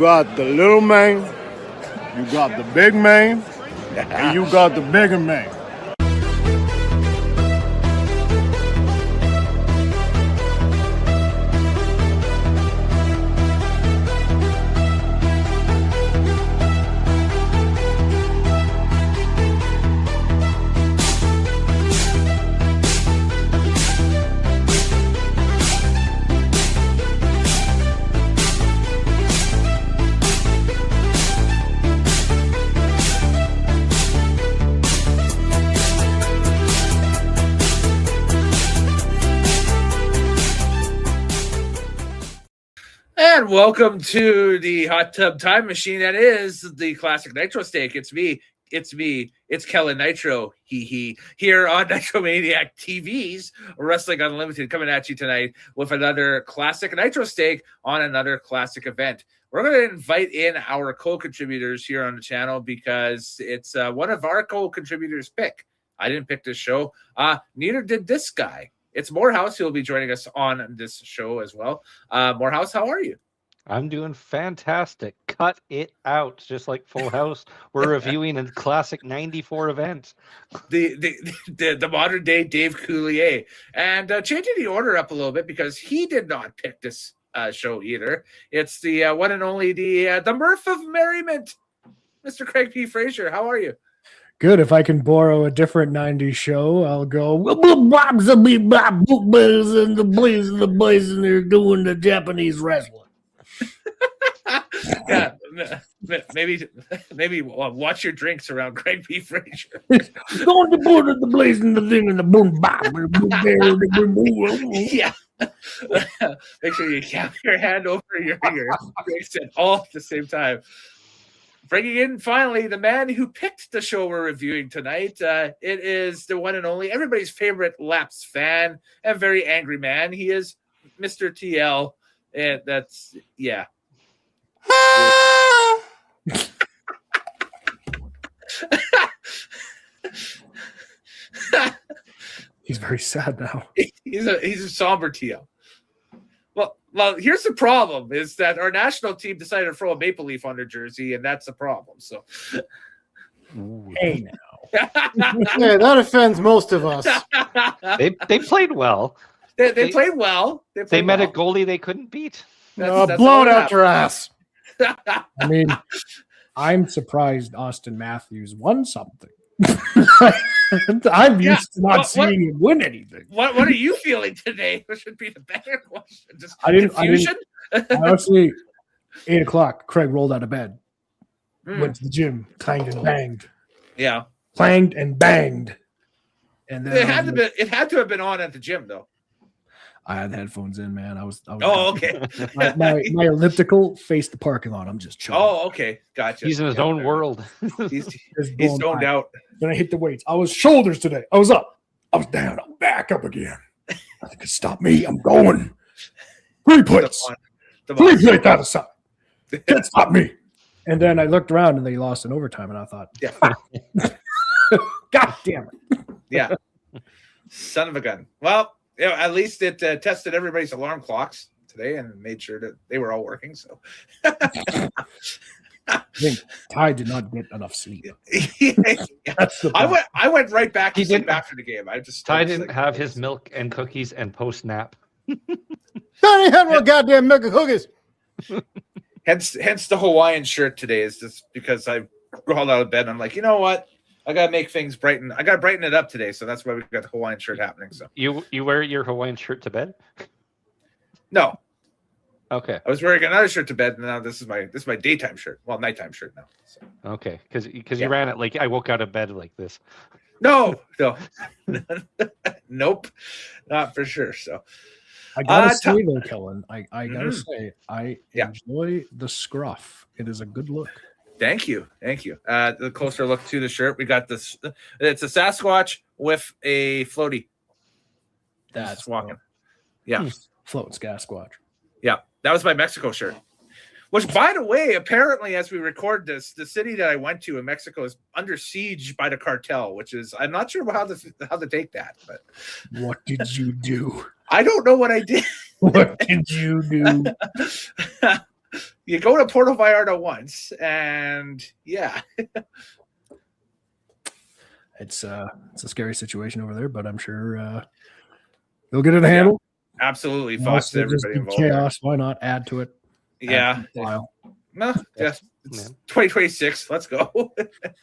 got the little man, you got the big man, and you got the bigger man. And welcome to the hot tub time machine that is the classic Nitro Steak. It's me. It's Kellen Nitro. Here on Nitromaniac TV's Wrestling Unlimited, coming at you tonight with another classic Nitro Steak on another classic event. We're going to invite in our co-contributors here on the channel because it's one of our co-contributors' pick. I didn't pick this show. Neither did this guy. It's Moorhouse who will be joining us on this show as well. Moorhouse, how are you? I'm doing fantastic. Cut it out, just like Full House. We're reviewing a classic '94 event. The modern day Dave Coulier, and changing the order up a little bit because he did not pick this show either. It's the one and only the Mirth of Merriment, Mr. Craig P Fraser. How are you? Good. If I can borrow a different 90s show, I'll go Bob's a big Bob Boobas and the boys and they're doing the Japanese wrestling. Yeah, maybe watch your drinks around Craig P Fraser. Going to board the blaze and the thing and the boom bob. Yeah. Make sure you count your hand over your drinks all at the same time. Bringing in, finally, the man who picked the show we're reviewing tonight. It is the one and only, everybody's favorite Laps fan and very angry man. He is Mr. TL. And that's, yeah. He's very sad now. He's a somber TL. Well, here's the problem: is that our national team decided to throw a maple leaf on their jersey, and that's the problem. So, hey now, Yeah, that offends most of us. They played well. They played well. They met a goalie they couldn't beat. That's Blown out your ass. I mean, I'm surprised Austin Matthews won something. I'm used to not seeing him win anything. What are you feeling today? That should be the better question. Just confusion? Honestly, 8 o'clock, Craig rolled out of bed, went to the gym, clanged and banged. Yeah. Clanged and banged. And then it had to have been on at the gym, though. I had headphones in, man. I was okay. my elliptical faced the parking lot. I'm just chilling. Oh, okay. Gotcha. He's in his own world. He's zoned out. Then I hit the weights. I was shoulders today. I was up. I was down. I'm back up again. Nothing can stop me. I'm going. 3 plates. 3 plates out of sight. Can't stop me. And then I looked around and they lost in overtime, and I thought, yeah. God damn it. Yeah. Son of a gun. Well, yeah, at least it tested everybody's alarm clocks today and made sure that they were all working. So I think Ty did not get enough sleep. Yeah. I went right back to sleep after the game. Ty didn't have his milk and cookies and post nap. Donnie had no goddamn milk and cookies. Hence the Hawaiian shirt today is just because I crawled out of bed and I'm like, you know what? I gotta make things brighten. I gotta brighten it up today, so that's why we got the Hawaiian shirt happening. So you wear your Hawaiian shirt to bed? No. Okay. I was wearing another shirt to bed, and now this is my daytime shirt. Well, nighttime shirt now. So. Okay, because you ran it like I woke out of bed like this. No, nope, not for sure. So I gotta say though, Kellen, I gotta say I enjoy the scruff. It is a good look. Thank you. The closer look to the shirt, we got this. It's a Sasquatch with a floaty. That's walking. Yeah, floats Sasquatch. Yeah, that was my Mexico shirt. Which, by the way, apparently, as we record this, the city that I went to in Mexico is under siege by the cartel. Which is, I'm not sure how to take that. But what did you do? I don't know what I did. What did you do? You go to Puerto Vallarta once, and yeah. It's a scary situation over there, but I'm sure they'll get it handled. Absolutely, And Fox. also Everybody just be involved. chaos. Why not add to it? Yeah. No, Yeah. it's 2026. Let's go.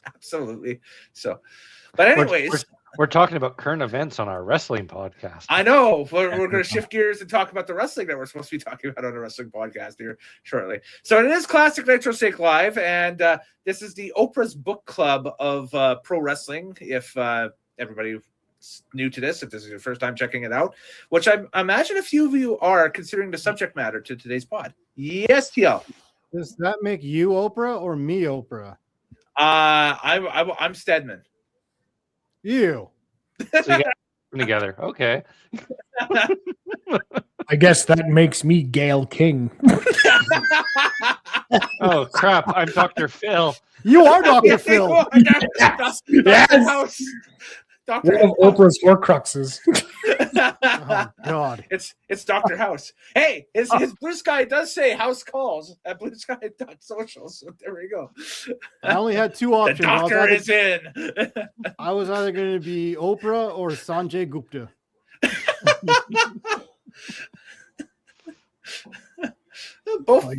Absolutely. So, but anyways, we're talking about current events on our wrestling podcast. I know we're going to shift gears and talk about the wrestling that we're supposed to be talking about on a wrestling podcast here shortly. So it is Classic Nitro Steak Live, and this is the Oprah's Book Club of pro wrestling. If everybody new to this, if this is your first time checking it out, which I imagine a few of you are, considering the subject matter to today's pod. Yes, TL. Does that make you Oprah or me Oprah? I'm Stedman. You. So you guys are together. Okay. I guess that makes me Gail King. Oh crap! I'm Dr. Phil. You are Dr. Phil. Yes. Yes. Dr. One of Oprah's Horcruxes. Oh God. It's Dr. House. Hey, his Blue Sky does say house calls at bluesky.social. So there we go. I only had two The options. doctor is in. I was either going to be Oprah or Sanjay Gupta. both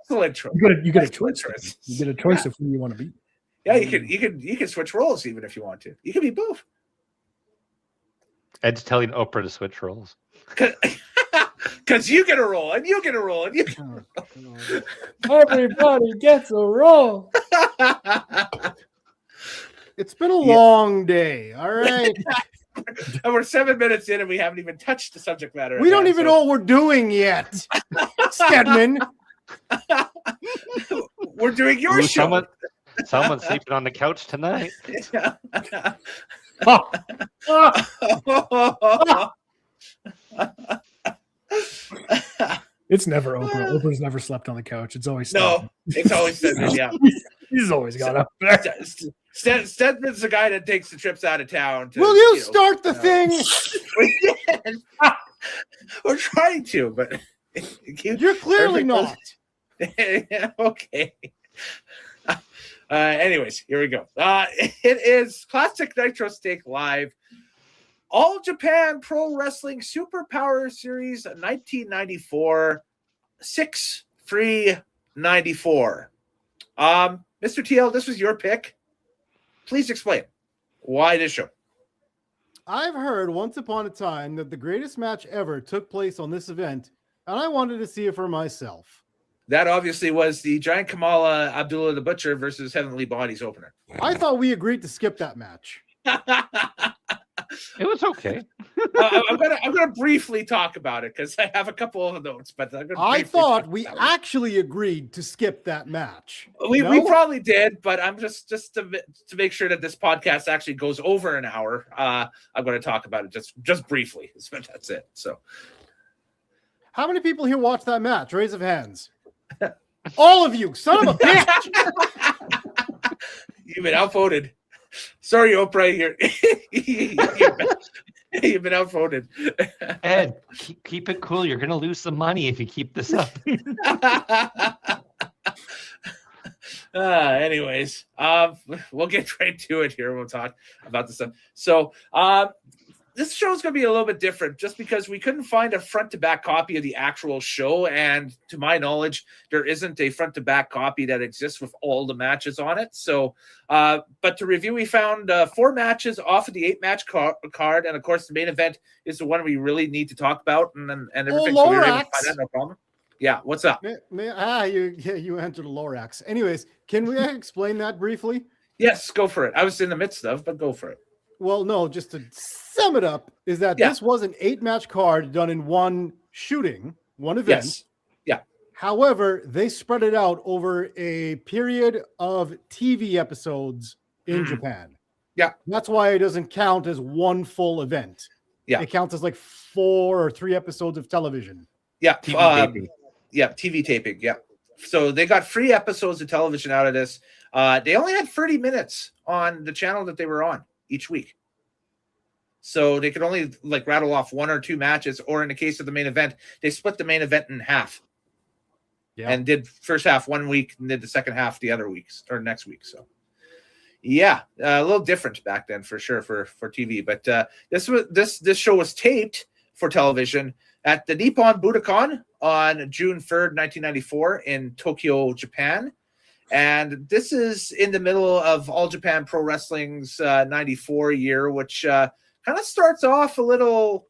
excellent choice. You get a Excellent choice. choice. You get a choice of who you want to be. Yeah, you can switch roles even if you want to. You can be both. Ed's telling Oprah to switch roles. Because you get a role and you get a role and you. Everybody gets a roll. It's been a long day. All right. And we're 7 minutes in and we haven't even touched the subject matter. We don't even know what we're doing yet. Stedman. We're doing your Ooh, show. Someone's sleeping on the couch tonight. It's never Oprah. Oprah's never slept on the couch. It's always No, it's always Stedman. Yeah, He's always got up. Stedman's the guy that takes the trips out of town. Will you start the thing? We're trying to, but You're clearly not. Okay. Anyways, here we go. It is Classic Nitro Steak Live, All Japan Pro Wrestling Super Power Series 1994, 6 free 94. Mr. TL, this was your pick. Please explain why this show. I've heard once upon a time that the greatest match ever took place on this event, and I wanted to see it for myself. That obviously was the Giant Kamala Abdullah the Butcher versus Heavenly Bodies opener. I thought we agreed to skip that match. It was okay. I'm gonna briefly talk about it because I have a couple of notes. But I thought we actually agreed to skip that match. We No? probably did, but I'm just to make sure that this podcast actually goes over an hour. I'm going to talk about it just briefly. But that's it. So, How many people here watched that match? Raise of hands. All of you, son of a bitch! You've been outvoted. Sorry, Oprah. You've been outvoted. Ed, keep it cool. You're going to lose some money if you keep this up. Anyways, we'll get right to it here. We'll talk about this stuff. So, this show is going to be a little bit different just because we couldn't find a front-to-back copy of the actual show. And to my knowledge, there isn't a front-to-back copy that exists with all the matches on it. So, but to review, we found 4 matches off of the 8-match card. And, of course, the main event is the one we really need to talk about and everything. So we were able to find that, no problem. Yeah, what's up? You entered Lorax. Anyways, can we explain that briefly? Yes, go for it. I was in the midst of, but go for it. Well, no, just to sum it up, is that this was an 8-match card done in one shooting, one event. Yes. Yeah. However, they spread it out over a period of TV episodes in Japan. Yeah. That's why it doesn't count as one full event. Yeah. It counts as like 4 or 3 episodes of television. Yeah. TV taping. Yeah, TV taping. Yeah. So they got 3 episodes of television out of this. They only had 30 minutes on the channel that they were on each week. So they could only rattle off 1 or 2 matches, or in the case of the main event, they split the main event in half. and did first half 1 week and did the second half the other weeks or next week. So yeah, a little different back then for sure for TV. But this show was taped for television at the Nippon Budokan on June 3rd, 1994 in Tokyo, Japan. And this is in the middle of All Japan Pro Wrestling's 94 year, which kind of starts off a little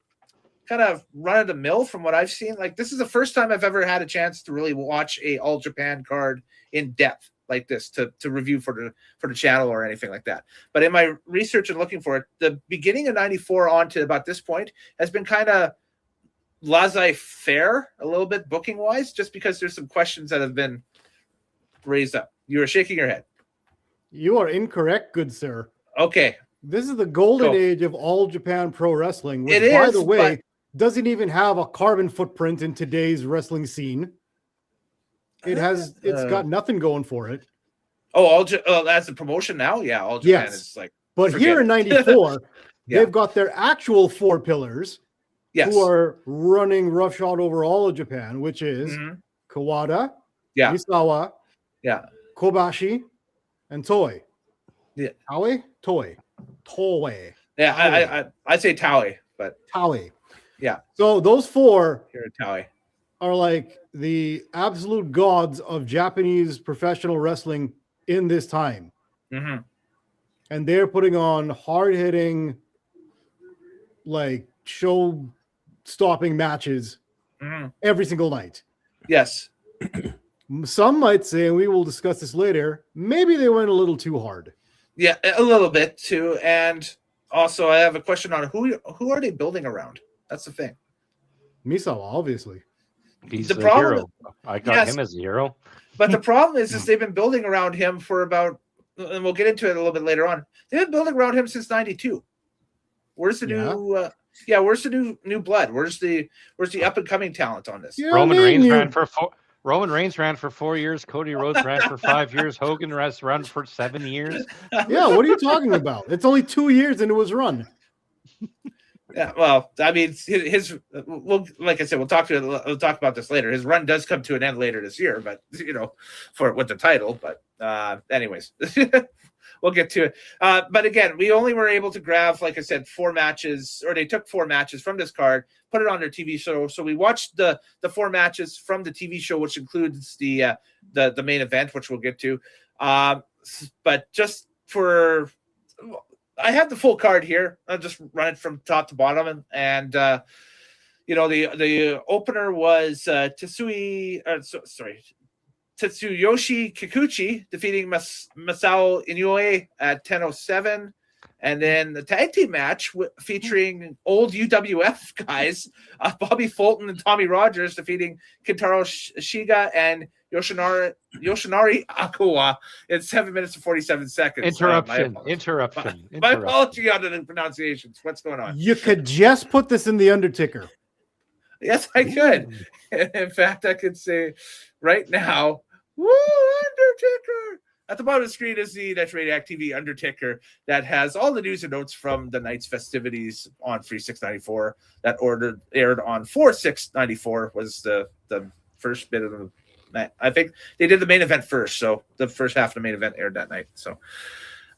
kind of run of the mill from what I've seen. Like, this is the first time I've ever had a chance to really watch a All Japan card in depth like this to review for the channel or anything like that. But in my research and looking for it, the beginning of 94 on to about this point has been kind of laissez-faire a little bit booking wise, just because there's some questions that have been raised up. You are shaking your head. You are incorrect, good sir. Okay. This is the golden age of All Japan Pro Wrestling, which, it by is, the way, but doesn't even have a carbon footprint in today's wrestling scene. It's got nothing going for it. Oh, as a promotion now? Yeah, All Japan is like. But here in 94, they've got their actual 4 pillars who are running roughshod over all of Japan, which is Kawada, Misawa, Kobashi, and Toei. Yeah. Toei? Toei. Yeah, I'd say Toei, but Toei. Yeah. So those 4 here at Toei are like the absolute gods of Japanese professional wrestling in this time. Mm-hmm. And they're putting on hard-hitting, like, show-stopping matches every single night. Yes. Some might say, and we will discuss this later, maybe they went a little too hard. Yeah, a little bit too. And also, I have a question on who are they building around? That's the thing. Misawa, obviously. He's the a problem, hero. I got him as a hero. But the problem is they've been building around him for about, and we'll get into it a little bit later on. They've been building around him since '92. Where's the new? Where's the new blood? Where's the up and coming talent on this? Roman Reigns ran for 4 years. Cody Rhodes ran for 5 years. Hogan ran for 7 years. Yeah, what are you talking about? It's only 2 years into his run. Yeah, well, I mean, like I said, we'll talk about this later. His run does come to an end later this year, but with the title. But anyways, we'll get to it. But again, we only were able to grab, like I said, 4 matches, or they took 4 matches from this card, put it on their TV show. So we watched the 4 matches from the TV show, which includes the main event, which we'll get to. But just for. I have the full card here. I'll just run it from top to bottom, and the opener was Tetsuyoshi Kikuchi defeating Masao Inoue at 10:07, and then the tag team match featuring old UWF guys, Bobby Fulton and Tommy Rogers defeating Kentaro Shiga and Yoshinari Akawa in 7 minutes and 47 seconds. Interruption. My apology on the pronunciations. What's going on? You could just put this in the Undertaker. Yes, I could. In fact, I could say right now, woo, Undertaker! At the bottom of the screen is the Nitromaniac TV Undertaker that has all the news and notes from the night's festivities on 3/6/94 that aired on 4/6/94 was the first bit of the. I think they did the main event first, so the first half of the main event aired that night. So,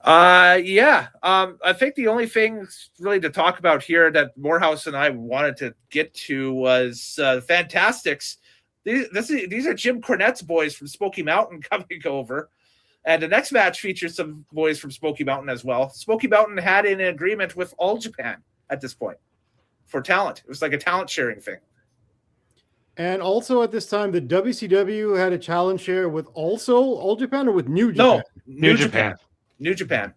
I think the only thing really to talk about here that Moorhouse and I wanted to get to was Fantastics. These are Jim Cornette's boys from Smoky Mountain coming over, and the next match features some boys from Smoky Mountain as well. Smoky Mountain had an agreement with All Japan at this point for talent. It was like a talent sharing thing. And also at this time, the WCW had a challenge share with also All Japan or with New Japan? No, New Japan. New Japan.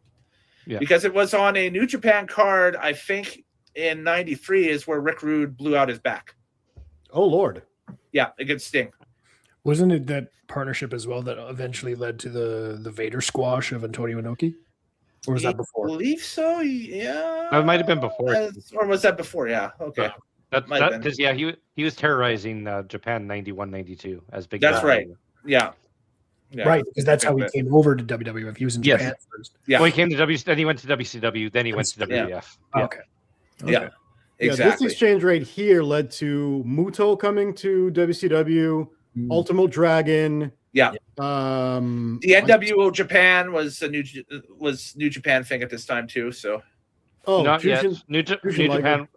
Yeah. Because it was on a New Japan card, I think in 93 is where Rick Rude blew out his back. Oh, Lord. Yeah, against Sting. Wasn't it that partnership as well that eventually led to the Vader squash of Antonio Inoki? Or was that before? I believe so, yeah. That might have been before. Or was that before? Yeah, okay. Because he was terrorizing Japan 91-92 as big. That's right. Yeah. Right, because that's how he came over to WWF. He was in Japan first. Yeah. Well, he came to then he went to WCW, then he went to WWF. Yeah. Okay. Yeah. Exactly. This exchange right here led to Muto coming to WCW, Ultimo Dragon. Yeah. The NWO Japan was New Japan thing at this time too. So. Not Fusion, yet. New Japan.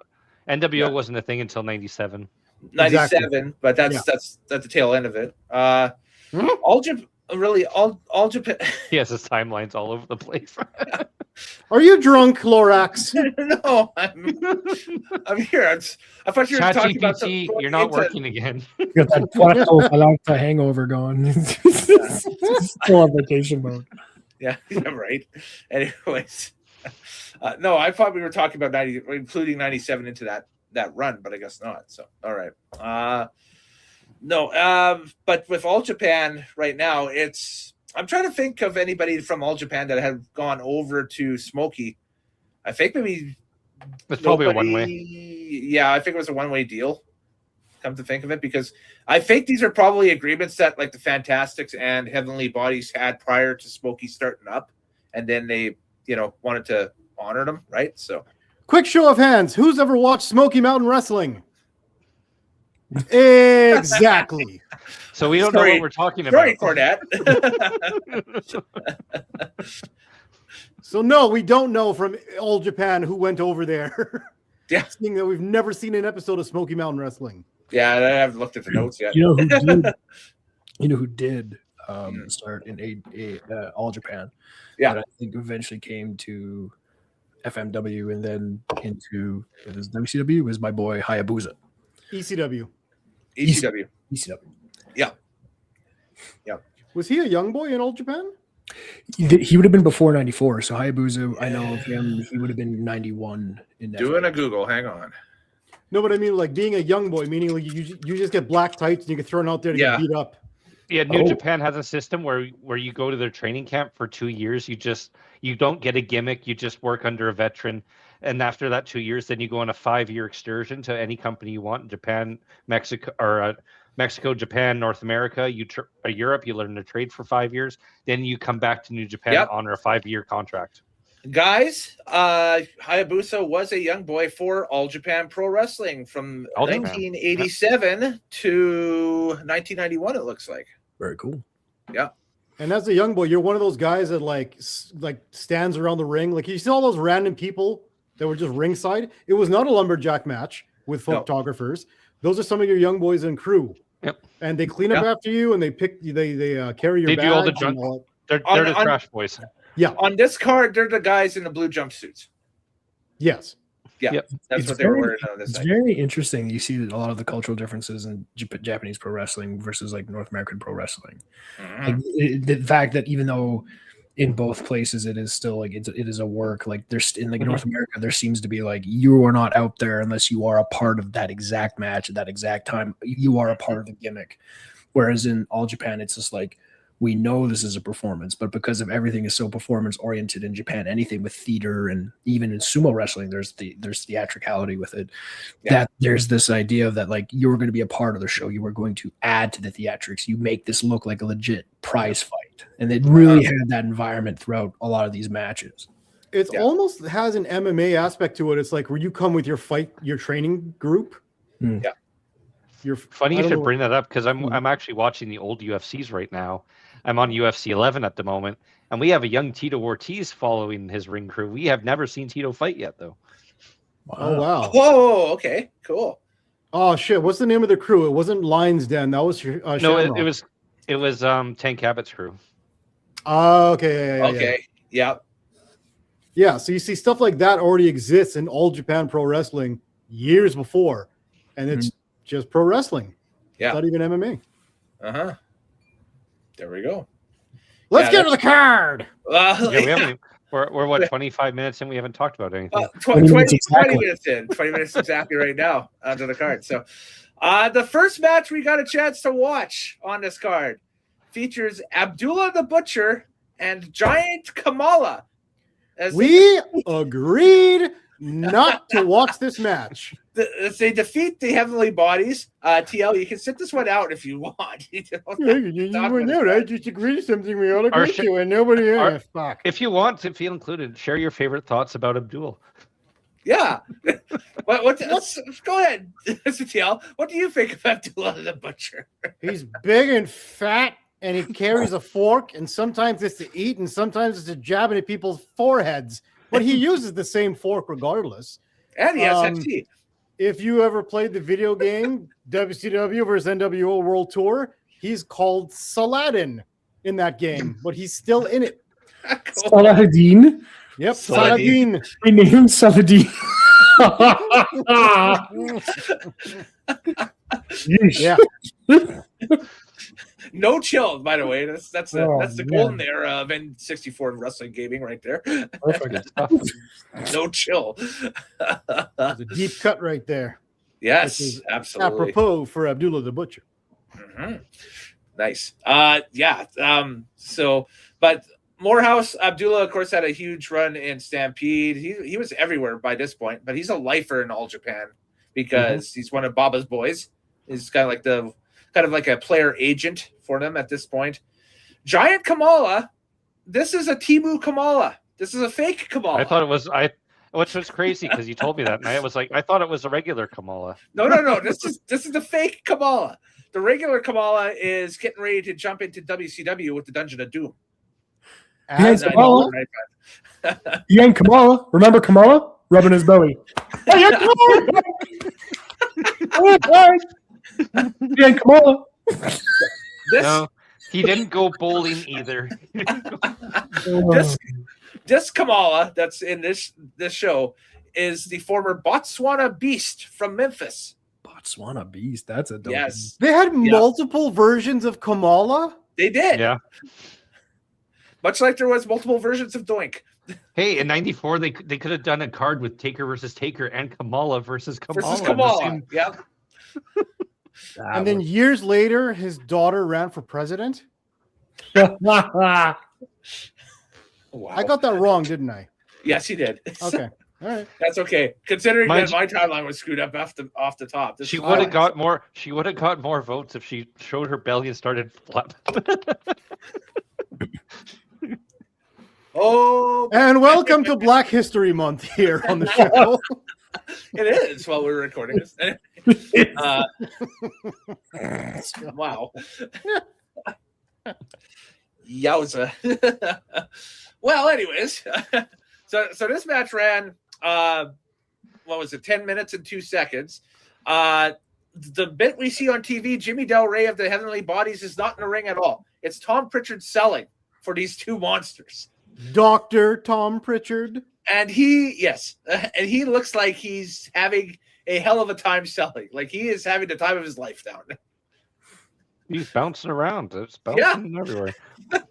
NWO wasn't a thing until 97. 97, exactly. But that's the tail end of it. All Japan. He has his timelines all over the place. Are you drunk, Lorax? No, I'm here. I thought you were talking about something. You're not working again. You got that Puerto Vallarta hangover going. Still on vacation mode. Yeah, right. Anyways, no, I thought we were talking about 90, including 97 into that run, but I guess not. So, all right. But with All Japan right now, I'm trying to think of anybody from All Japan that had gone over to Smokey. I think maybe it's probably a one-way. Yeah, I think it was a one-way deal. Come to think of it, because I think these are probably agreements that like the Fantastics and Heavenly Bodies had prior to Smokey starting up, and then they, wanted to honor them, right? So, quick show of hands: who's ever watched Smoky Mountain Wrestling? Exactly. So we don't know what we're talking about. Sorry, Cornette. So no, we don't know from All Japan who went over there. Yeah, seeing that we've never seen an episode of Smoky Mountain Wrestling. Yeah, I haven't looked at the notes yet. You know who did start in All Japan? Yeah, but I think eventually came to FMW and then into WCW was my boy Hayabusa. ECW. Yeah. Was he a young boy in All Japan? He would have been before 94. So Hayabusa, I know of him. He would have been 91. Doing a Google. Hang on. No, but I mean, like being a young boy, meaning like you just get black tights and you get thrown out there to get beat up. Yeah, New Japan has a system where you go to their training camp for 2 years. You don't get a gimmick. You just work under a veteran. And after that 2 years, then you go on a 5-year excursion to any company you want. Japan, Mexico, or Mexico, Japan, North America. Europe, you learn to trade for 5 years. Then you come back to New Japan on a 5-year contract. Guys, Hayabusa was a young boy for All Japan Pro Wrestling from 1987 to 1991. It looks like. Very cool. Yeah. And as a young boy, you're one of those guys that like stands around the ring. Like you see all those random people that were just ringside. It was not a lumberjack match with photographers. Those are some of your young boys and crew. Yep. And they clean up after you, and they carry your. They do all the junk. They're the trash boys. Yeah. On this card, they're the guys in the blue jumpsuits. Yes. Yeah. Yep. That's what they were wearing on this. It's very interesting. You see a lot of the cultural differences in Japanese pro wrestling versus like North American pro wrestling. Mm-hmm. Like the fact that even though in both places it is still like it is a work, like there's in like North America there seems to be like you are not out there unless you are a part of that exact match at that exact time. You are a part of the gimmick. Whereas in All Japan, it's just like we know this is a performance, but because of everything is so performance oriented in Japan, anything with theater and even in sumo wrestling, there's theatricality with it. Yeah. That there's this idea of that like you were going to be a part of the show, you were going to add to the theatrics, you make this look like a legit prize fight, and it really had that environment throughout a lot of these matches. It almost has an MMA aspect to it. It's like where you come with your training group. Yeah. You're funny you should bring that up because I'm actually watching the old UFCs right now. I'm on UFC 11 at the moment, and we have a young Tito Ortiz following his ring crew. We have never seen Tito fight yet, though. Wow. Oh wow! Whoa! Okay, cool. Oh shit! What's the name of the crew? It wasn't Lions Den. That was no. It was Tank Abbott's crew. Oh, okay. Okay. Yeah. Yeah. So you see stuff like that already exists in All Japan Pro Wrestling years before, and it's just pro wrestling. Yeah. Not even MMA. Uh-huh. There we go. Let's get to the card. We're what, 25 minutes in? We haven't talked about anything. 20 minutes in. 20 minutes exactly right now onto the card. So the first match we got a chance to watch on this card features Abdullah the Butcher and Giant Kamala. We agreed not to watch this match. They defeat the Heavenly Bodies. TL, you can sit this one out if you want. You went out. I just agreed something we all agreed to, and nobody asked. If you want to feel included, share your favorite thoughts about Abdul. Yeah. Go ahead, TL. What do you think of Abdullah the Butcher? He's big and fat, and he carries a fork, and sometimes it's to eat, and sometimes it's to jab into people's foreheads. But he uses the same fork regardless. And he has teeth. If you ever played the video game WCW versus NWO World Tour, he's called Saladin in that game, but he's still in it. Cool. Saladin. Yep, Saladin. We named Saladin. Yeah. No chill, by the way. That's the golden era of N64 wrestling gaming right there. No chill. There's a deep cut right there. Yes, absolutely. Apropos for Abdullah the Butcher. Mm-hmm. Nice. But Moorhouse, Abdullah, of course, had a huge run in Stampede. He was everywhere by this point, but he's a lifer in All Japan because he's one of Baba's boys. He's kind of like a player agent for them at this point. Giant Kamala. This is a Timu Kamala. This is a fake Kamala. I thought it was which was crazy because you told me that night. I was like, I thought it was a regular Kamala. No. This is the fake Kamala. The regular Kamala is getting ready to jump into WCW with the Dungeon of Doom. Young Kamala. Remember Kamala? Rubbing his belly. Young Kamala. No, he didn't go bowling either. This Kamala that's in this show is the former Botswana Beast from Memphis. Botswana Beast. That's a dope. Yes. They had multiple versions of Kamala. They did. Yeah. Much like there was multiple versions of Doink. Hey, in '94, they could have done a card with Taker versus Taker and Kamala versus Kamala. Versus Kamala. Yeah. And then years later, his daughter ran for president. Wow. I got that wrong, didn't I? Yes, he did. Okay. All right. That's okay. Considering that my timeline was screwed up off the top. She would have got more. She would have got more votes if she showed her belly and started flapping. Oh, and welcome to Black History Month here on the show. It is while we're recording this. Wow. Yowza. Well, anyways, so this match ran, what was it, 10 minutes and 2 seconds. The bit we see on TV, Jimmy Del Rey of the Heavenly Bodies is not in the ring at all. It's Tom Pritchard selling for these two monsters. Dr. Tom Pritchard. And he looks like he's having a hell of a time selling. Like he is having the time of his life down there. He's bouncing around. It's bouncing everywhere.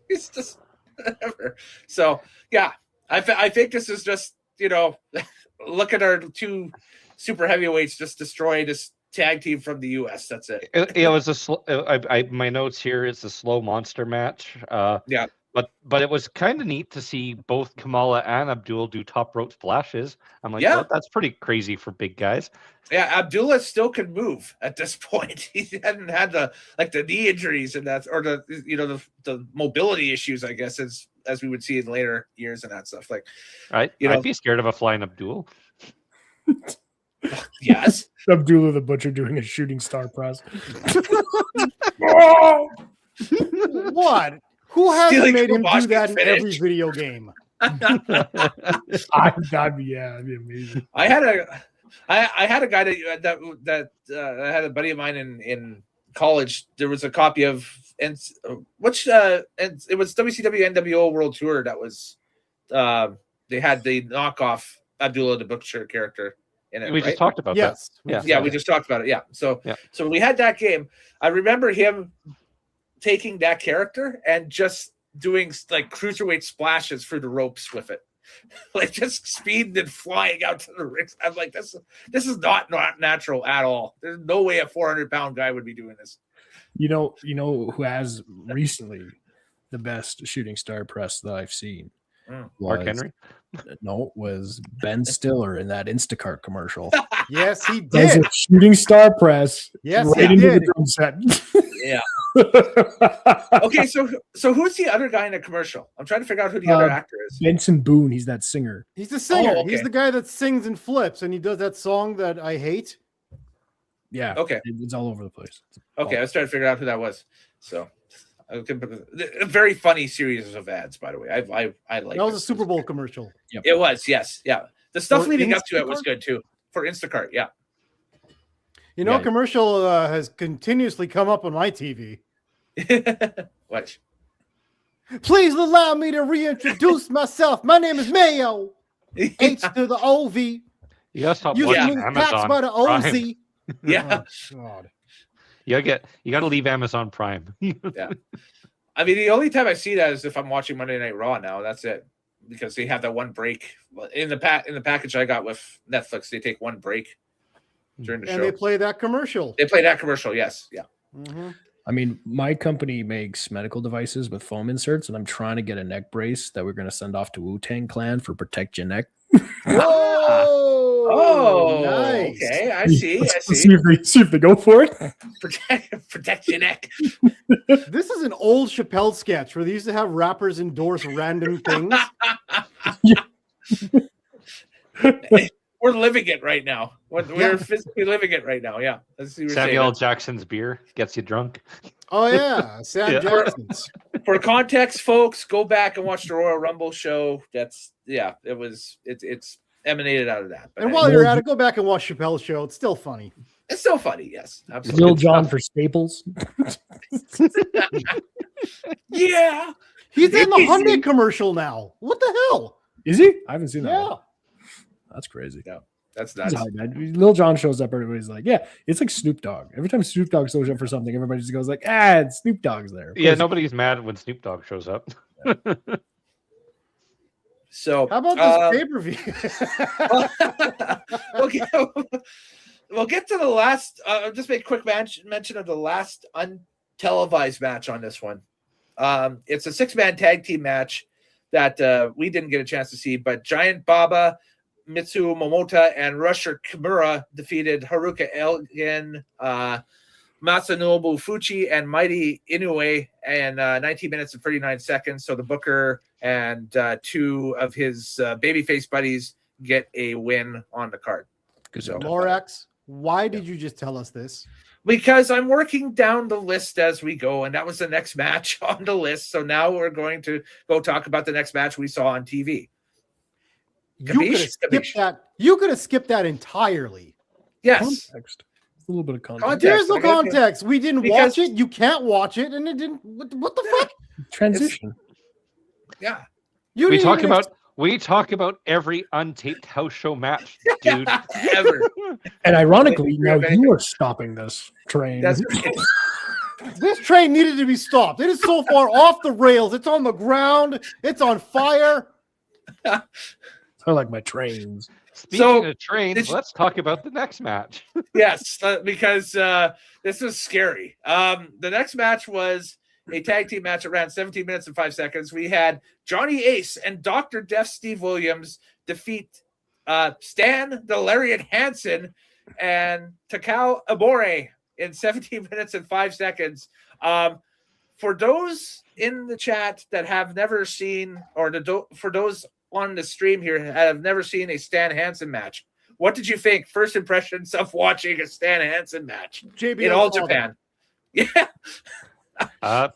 He's just whatever. So yeah, I think this is just, look at our two super heavyweights just destroy this tag team from the US. That's it. It was my notes here is a slow monster match. Yeah. But it was kind of neat to see both Kamala and Abdul do top rope splashes. I'm like, well, that's pretty crazy for big guys. Yeah, Abdullah still can move at this point. He hadn't had the knee injuries and that, or the mobility issues, I guess, as we would see in later years and that stuff. Like, I'd be scared of a flying Abdul. Yes, Abdullah the Butcher doing a shooting star press. What? Who hasn't made him do that in every video game? That'd be amazing. I had a guy that I had a buddy of mine in college. There was a copy of and it was WCW NWO World Tour that was they had the knockoff Abdullah the Butcher character in it. We just talked about that. Yeah, we just talked about it. Yeah. So we had that game. I remember him taking that character and just doing like cruiserweight splashes through the ropes with it, like just speeding and flying out to the ring. I'm like, this is not natural at all. There's no way a 400-pound guy would be doing this. You know who has recently the best shooting star press that I've seen? Mark Henry? No, was Ben Stiller in that Instacart commercial. Yes, he Does did. a shooting star press. Yes, right he into did. the drum set. Yeah. Okay, so who's the other guy in the commercial? I'm trying to figure out who the other actor is. Benson Boone. He's that singer. He's the singer. Oh, okay. He's the guy that sings and flips, and he does that song that I hate. Yeah. Okay. It's all over the place. Okay, I was trying to figure out who that was. So, a very funny series of ads, by the way. I like. That was a Super Bowl commercial. Yep. It was, yes, yeah. The stuff For leading up to it Instacart? was good too. For Instacart, yeah. You know, Yeah. commercial has continuously come up on my TV. What? Please allow me to reintroduce myself. My name is Mayo. H to the OV. You gotta stop You watching can move packs Amazon by the OZ. Prime. Yeah. Oh, God. You gotta leave Amazon Prime. Yeah. I mean, the only time I see that is if I'm watching Monday Night Raw now. That's it. Because they have that one break in the package I got with Netflix. They take one break during the show. And they play that commercial. They play that commercial, yes. Yeah. Mm-hmm. I mean, my company makes medical devices with foam inserts, and I'm trying to get a neck brace that we're going to send off to Wu-Tang Clan for Protect Your Neck. Oh, nice. Okay. I see. See if they go for it. Protect your neck. This is an old Chappelle sketch where they used to have rappers endorse random things. We're living it right now. We're physically living it right now. Yeah. Samuel L. Jackson's beer gets you drunk. Oh yeah, Sam Jackson's. For context, folks, go back and watch the Royal Rumble show. It's emanated out of that. But And while you're at it, go back and watch Chappelle's show. It's still funny. it's still funny. Yes, absolutely. Lil Jon for Staples. Yeah, He's in the Hyundai commercial now. What the hell? Is he? I haven't seen that. Yeah. One. That's crazy. Yeah, that's nuts. Lil Jon shows up, everybody's like, yeah, it's like Snoop Dogg. Every time Snoop Dogg shows up for something, everybody just goes like, it's Snoop Dogg's there. Yeah, nobody's mad when Snoop Dogg shows up. So How about this pay-per-view? We'll get to the last. I'll just make a quick mention of the last untelevised match on this one. It's a 6-man tag team match that we didn't get a chance to see, but Giant Baba, Mitsu Momota, and Rusher Kimura defeated Haruka Elgin, Masanobu Fuchi, and Mighty Inoue in 19 minutes and 39 seconds. So the Booker and 2 of his babyface buddies get a win on the card. So, Lorax, why did you just tell us this? Because I'm working down the list as we go, and that was the next match on the list. So now we're going to go talk about the next match we saw on TV. You could have skipped that entirely. Yes. Context. A little bit of context. There's no context. We didn't watch it. You can't watch it, and it didn't. What the fuck? Transition. Yeah. We talk about every untaped house show match, dude. Ever. And ironically, now you are stopping this train. That's right. This train needed to be stopped. It is so far off the rails. It's on the ground. It's on fire. I like my trains. Speaking of trains, let's talk about the next match. Yes, because this is scary. The next match was a tag team match that ran 17 minutes and 5 seconds. We had Johnny Ace and Dr. Death Steve Williams defeat Stan the Lariat Hansen and Takao Abore in 17 minutes and 5 seconds. For those in the chat that have never seen, or for those on the stream here have never seen a Stan Hansen match, what did you think? First impressions of watching a Stan Hansen match in All Japan? Yeah.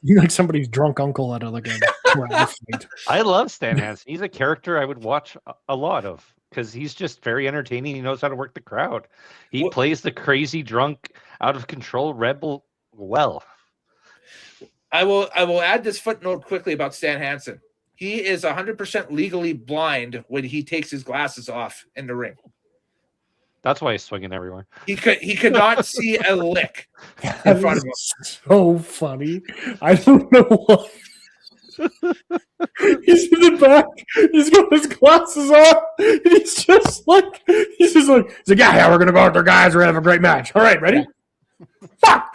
You're like somebody's drunk uncle at a fight. I love Stan Hansen. He's a character I would watch a lot of because he's just very entertaining. He knows how to work the crowd. He plays the crazy, drunk, out of control rebel well. I will add this footnote quickly about Stan Hansen. He is 100% legally blind when he takes his glasses off in the ring. That's why he's swinging everywhere. He could not see a lick in front of him. So funny. I don't know why. He's in the back. He's got his glasses on. And he's like, yeah, we're gonna go out there, guys. We're gonna have a great match. All right, ready? Fuck.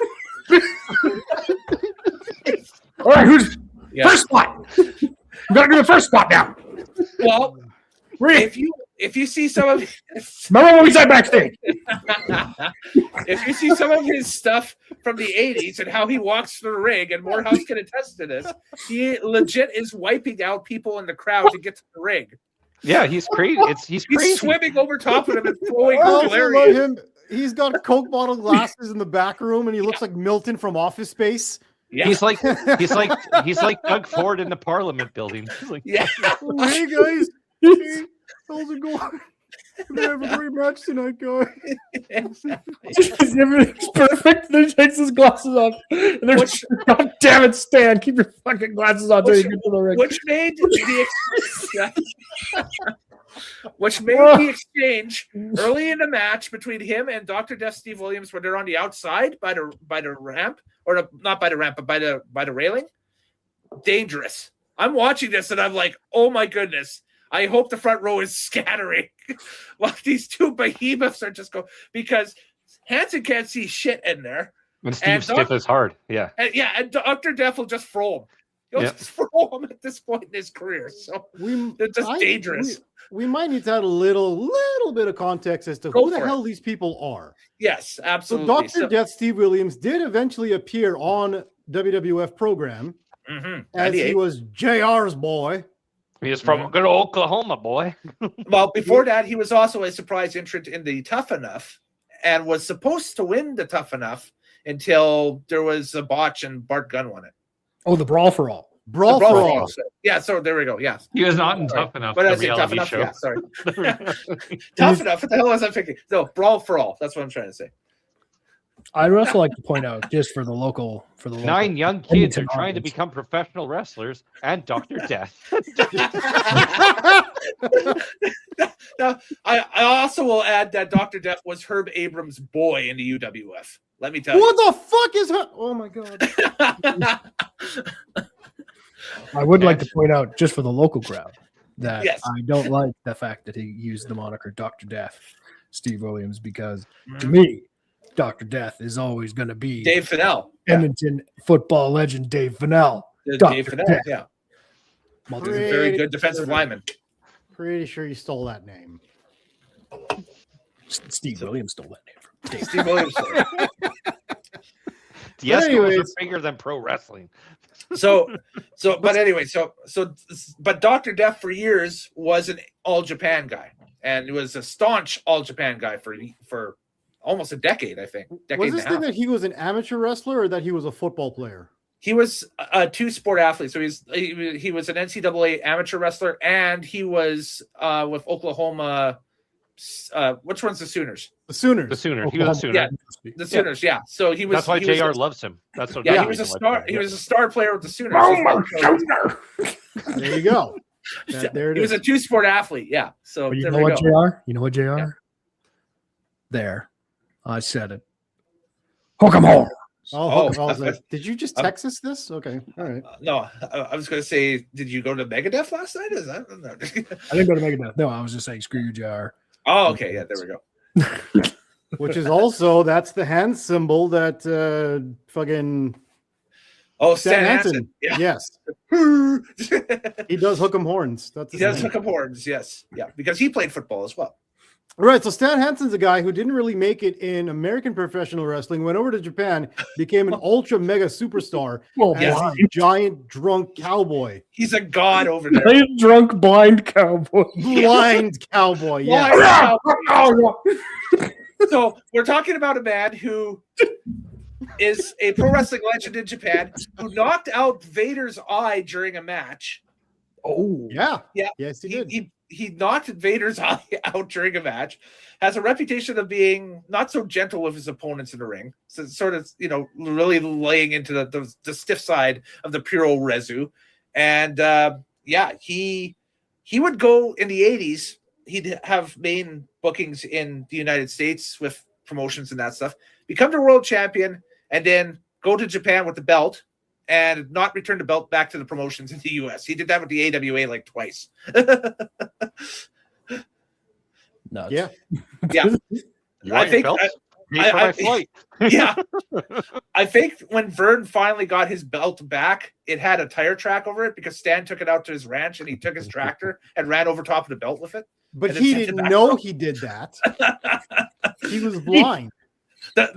All right, who's first spot? We gotta do the first spot now. Well, if you see some of remember what we said backstage. If you see some of his stuff from the 80s and how he walks through the ring, and Moorhouse can attest to this, he legit is wiping out people in the crowd to get to the ring. Yeah, he's crazy. He's crazy. He's swimming over top of him and throwing him. He's got Coke bottle glasses in the back room, and he looks like Milton from Office Space. Yeah. He's like Doug Ford in the Parliament building. He's like, yeah. Oh, hey guys, hey, how's it going? We're gonna have a great match tonight, guys. Everything's perfect. Then he takes his glasses off. And there's, God damn it, Stan, keep your fucking glasses on until you get to the ring. Which made the exchange early in the match between him and Dr. Death Steve Williams when they're on the outside by the ramp, or not by the ramp, but by the railing. Dangerous. I'm watching this and I'm like, oh my goodness. I hope the front row is scattering while these two behemoths are just going, because Hansen can't see shit in there. And Steve stiff as hard. Yeah. And Dr. Death will just throw him. He'll just throw him at this point in his career. So they're just dangerous. We might need to add a little bit of context as to who the hell these people are. Yes, absolutely. So Dr. Death Steve Williams did eventually appear on WWF program as he was JR's boy. He is from good old Oklahoma, boy. Well, before that, he was also a surprise entrant in the Tough Enough and was supposed to win the Tough Enough until there was a botch and Bart Gunn won it. Oh, the Brawl for All. Brawl for All. Yeah, so there we go. Yes. He was not in Tough Enough. But I say Tough Enough. Show. Yeah, sorry. Tough Enough. What the hell was I thinking? No, Brawl for All. That's what I'm trying to say. I'd also like to point out, just for the local 9 young kids are trying to become professional wrestlers, and Dr. Death. Now, I also will add that Dr. Death was Herb Abrams' boy in the UWF. Let me tell you. What the fuck is her? Oh my god. I would like to point out, just for the local crowd, that yes. I don't like the fact that he used the moniker Dr. Death, Steve Williams, because to me, Dr. Death is always going to be Dave Fennell, Edmonton football legend Dave Fennell. Dave Fennell, Death. yeah. He's a very good defensive lineman. Pretty sure you stole that name. Steve Williams stole that name from Dave. Steve Williams. The Eskimos are bigger than pro wrestling. But Dr. Death for years was an All Japan guy, and was a staunch All Japan guy for almost a decade, I think. Was this thing that he was an amateur wrestler or that he was a football player? He was a two-sport athlete. So he was an NCAA amateur wrestler, and he was with Oklahoma. Which one's the Sooners? The Sooners. The Sooners. He was a Sooner. Yeah, the Sooners. Yeah. So he was. That's why JR loves him. That's what. Yeah, he was a star. He was a star player with the Sooners. There you go. There it is. He was a two-sport athlete. Yeah. So you know what, JR? You know what, JR? Yeah. There, I said it. Hook 'em home. Did you just text us this? Okay, all right. No, I was going to say, did you go to Megadeth last night? Is that? No. I didn't go to Megadeth. No, I was just saying, screw you, JR. Oh, okay. Yeah, there we go. Which is also, that's the hand symbol that fucking. Oh, Stan Hansen. Yeah. Yes. He does hook 'em horns. He does hook 'em horns. Yes. Yeah, because he played football as well. All right, so Stan Hansen's a guy who didn't really make it in American professional wrestling, went over to Japan, became an ultra mega superstar as a giant drunk cowboy. He's a god over there. Giant drunk blind cowboy. Blind cowboy, yeah. So we're talking about a man who is a pro wrestling legend in Japan who knocked out Vader's eye during a match. Oh, yeah. Yes, he did. He knocked Vader's eye out during a match, has a reputation of being not so gentle with his opponents in the ring. So sort of, really laying into the stiff side of the Puroresu. And he would go in the 80s. He'd have main bookings in the United States with promotions and that stuff, become the world champion, and then go to Japan with the belt and not return the belt back to the promotions in the U.S. He did that with the AWA like twice. Nuts. Yeah. I think I think when Vern finally got his belt back, it had a tire track over it because Stan took it out to his ranch and he took his tractor and ran over top of the belt with it. But he didn't know he did that. He was blind. The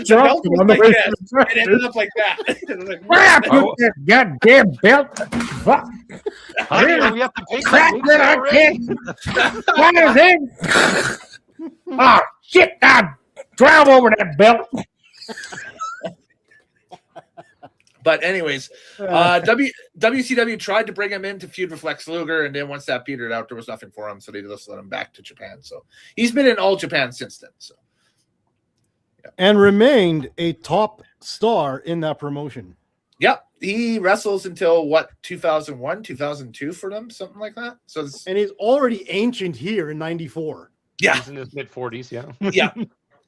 belt was like this. It ended up like that. It was like, that goddamn belt. Fuck. We have to pay Crack that I can't. What is it? Oh, shit. I drive over that belt. But anyways, WCW tried to bring him in to feud with Lex Luger, and then once that petered out, there was nothing for him, so they just let him back to Japan. So he's been in All Japan since then. So and remained a top star in that promotion. Yep, he wrestles until 2001, 2002 for them, something like that. So and he's already ancient here in '94. Yeah, he's in his mid-40s.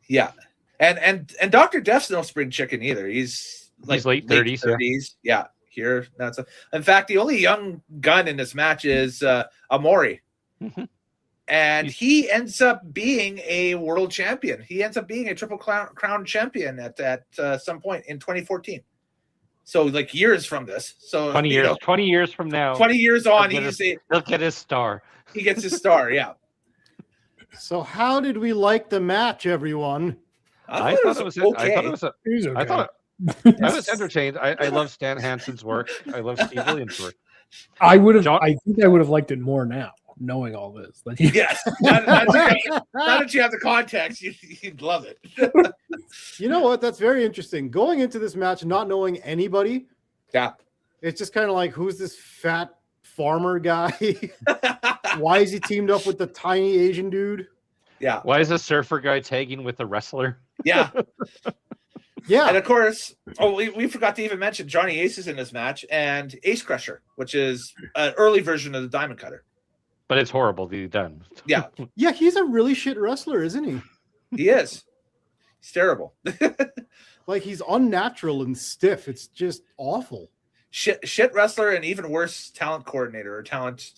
Yeah. And Dr. Death's no spring chicken either. He's like late 30s. Yeah. Here, in fact, the only young gun in this match is Amori. Mm-hmm. And he ends up being a world champion. He ends up being a Triple Crown champion at some point in 2014. So like years from this. So 20 years from now. 20 years on, he'll get his star. He gets his star, yeah. So how did we like the match, everyone? I thought it was okay. I was entertained. I love Stan Hansen's work. I love Steve Williams' work. I think I would have liked it more now, knowing all this. Yes. Now that you have the context, you'd love it. You know what? That's very interesting. Going into this match, not knowing anybody. Yeah. It's just kind of like, who's this fat farmer guy? Why is he teamed up with the tiny Asian dude? Yeah. Why is a surfer guy tagging with a wrestler? Yeah. Yeah. And of course, we forgot to even mention Johnny Ace is in this match and Ace Crusher, which is an early version of the Diamond Cutter. But it's horribly done. Yeah. Yeah, he's a really shit wrestler, isn't he? He is. He's terrible. Like, he's unnatural and stiff. It's just awful. Shit wrestler and even worse talent coordinator or talent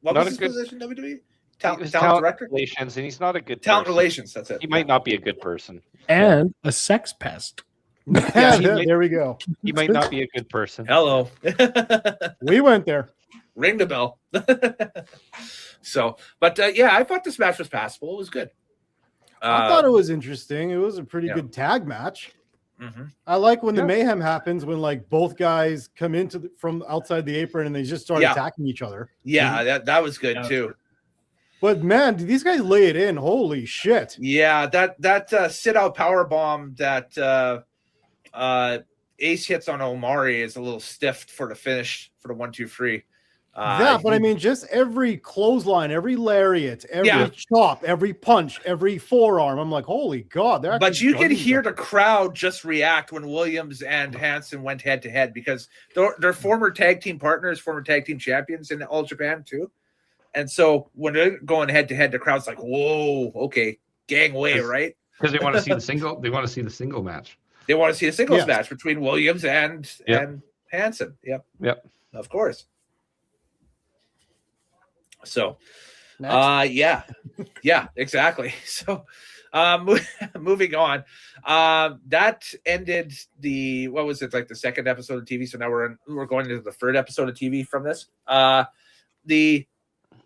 what was his position, WWE? Talent director? Relations, and he's not a good talent person. Relations, that's it. He might not be a good person. And a sex pest. There we go. He might not be a good person. Hello. We went there. Ring the bell. So, but yeah, I thought this match was passable. It was good. I thought it was interesting. It was a pretty good tag match. Mm-hmm. I like when the mayhem happens, when like both guys come into from outside the apron and they just start attacking each other. Yeah, that was good too. But man, did these guys lay it in? Holy shit! Yeah, that sit out power bomb that Ace hits on Omari is a little stiff for the finish for the 1-2-3. But I mean, just every clothesline, every lariat, every chop, every punch, every forearm. I'm like, holy God! But you could hear the crowd just react when Williams and Hansen went head to head because they're former tag team partners, former tag team champions in All Japan too. And so when they're going head to head, the crowd's like, "Whoa, okay, gangway, right?" Because they want to see the single. They want to see the single match. They want to see a singles match between Williams and Hansen. Yep. Of course. So, yeah, exactly. So, moving on. That ended the second episode of TV. So now we're going into the third episode of TV from this. The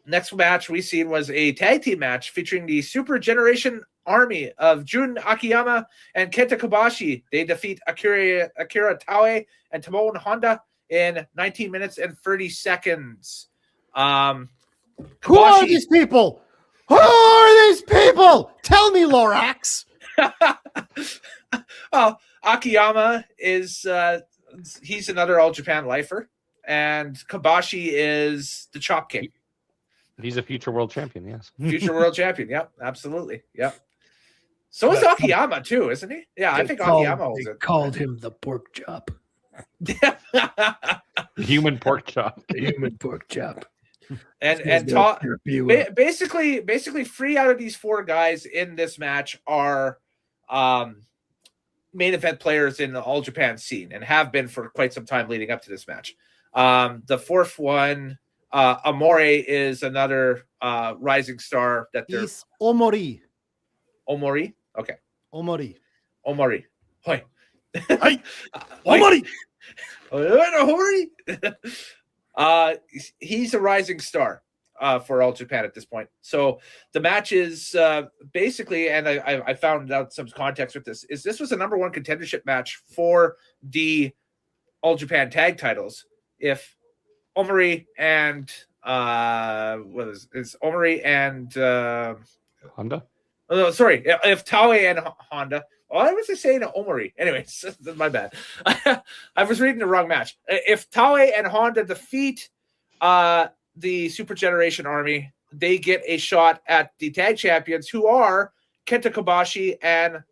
next match we seen was a tag team match featuring the Super Generation Army of Jun Akiyama and Kenta Kobashi. They defeat Akira Taue and Tomoe Honda in 19 minutes and 30 seconds. Who are these people? Who are these people? Tell me, Lorax. Well, Akiyama is he's another All Japan lifer, and Kobashi is the Chop King. He's a future world champion, yes. Future world champion, yep, absolutely. Yep. So is Akiyama too, isn't he? Yeah, I think Akiyama was it. Called him the pork chop. Human pork chop. Human pork chop. And basically 3 out of these 4 guys in this match are main event players in the All Japan scene and have been for quite some time leading up to this match. The fourth one, Amore, is another rising star that they're Omori. Okay. Omori. Hoi. Omori. He's a rising star. for All Japan at this point. So the match is basically, and I found out some context with this, is this was a number one contendership match for the All Japan tag titles. If Omori and Omori and Honda? Oh, sorry, if Taue and Honda. Oh, I was just saying Omori. Anyways, my bad. I was reading the wrong match. If Taue and Honda defeat the Super Generation Army, they get a shot at the tag champions, who are Kenta Kobashi and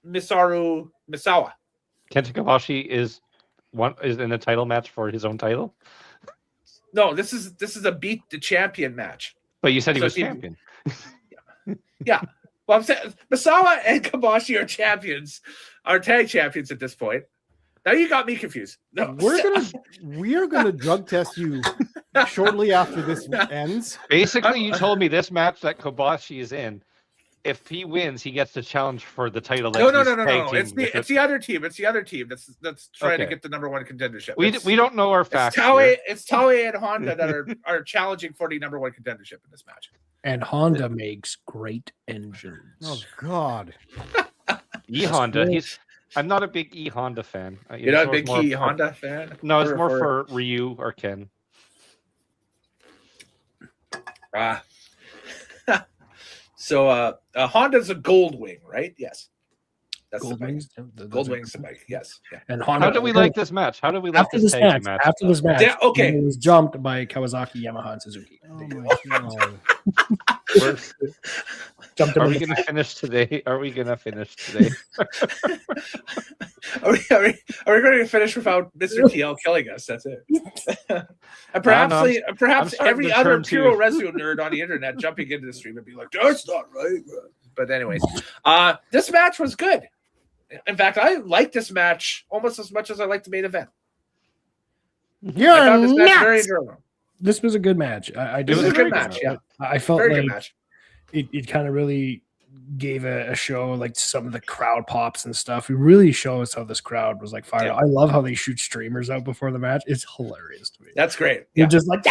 Mitsuharu Misawa. Kenta Kobashi is in a title match for his own title. No, this is a beat the champion match. But you said he was champion. Yeah. Well, I'm saying Misawa and Kobashi are champions, are tag champions at this point. Now you got me confused. No, we are gonna drug test you shortly after this ends. Basically, you told me this match that Kobashi is in, if he wins, he gets the challenge for the title. No. It's the other team. It's the other team that's trying to get the number one contendership. We don't know our facts. It's Taue and Honda that are challenging for the number one contendership in this match. And Honda makes great engines. Oh God. E-Honda. I'm not a big E-Honda fan. You're not a big E-Honda fan? No, it's more for Ryu or Ken. So Honda's a Goldwing, right? Yes. That's Goldwings. Goldwing's the bike. Yes. Yeah. And Honda. How do we like this match? How do we like this match? After this match, okay, he was jumped by Kawasaki, Yamaha, and Suzuki. Oh my God. Are we going to finish today? Are we going to finish today? Are we going to finish without Mr. TL killing us? That's it. And perhaps every other Puroresu nerd on the internet jumping into the stream and be like, "That's not right." But anyways, this match was good. In fact, I liked this match almost as much as I liked the main event. I found this match very enjoyable. This was a good match. It was a good match. Yeah, I felt very like good match. It kind of really gave a show, like some of the crowd pops and stuff. It really shows how this crowd was like fired up. I love how they shoot streamers out before the match. It's hilarious to me. That's great. You're just like,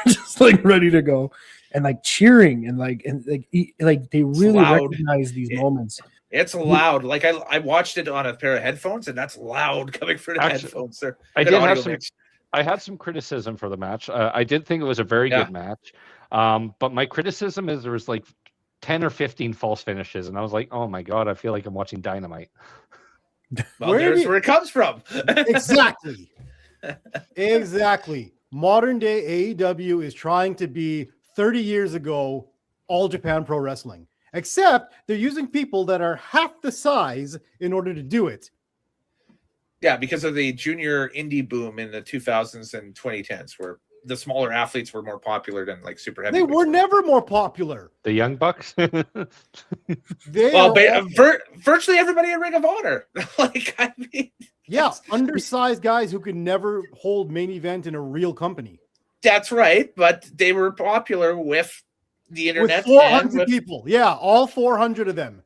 just like ready to go and like cheering and they really recognize these moments. It's loud. Like I watched it on a pair of headphones, and that's loud coming through the headphones. I had some criticism for the match. I did think it was a very good match. But my criticism is there was like 10 or 15 false finishes, and I was like, oh my God, I feel like I'm watching Dynamite. Well, there's where it comes from. Exactly. Modern day AEW is trying to be 30 years ago All Japan Pro Wrestling, except they're using people that are half the size in order to do it. Yeah, because of the junior indie boom in the 2000s and 2010s, where the smaller athletes were more popular than like super heavy. They were never more popular. The Young Bucks. Virtually everybody in Ring of Honor. Undersized guys who could never hold main event in a real company. That's right, but they were popular with the internet. With 400 people. Yeah, all 400 of them.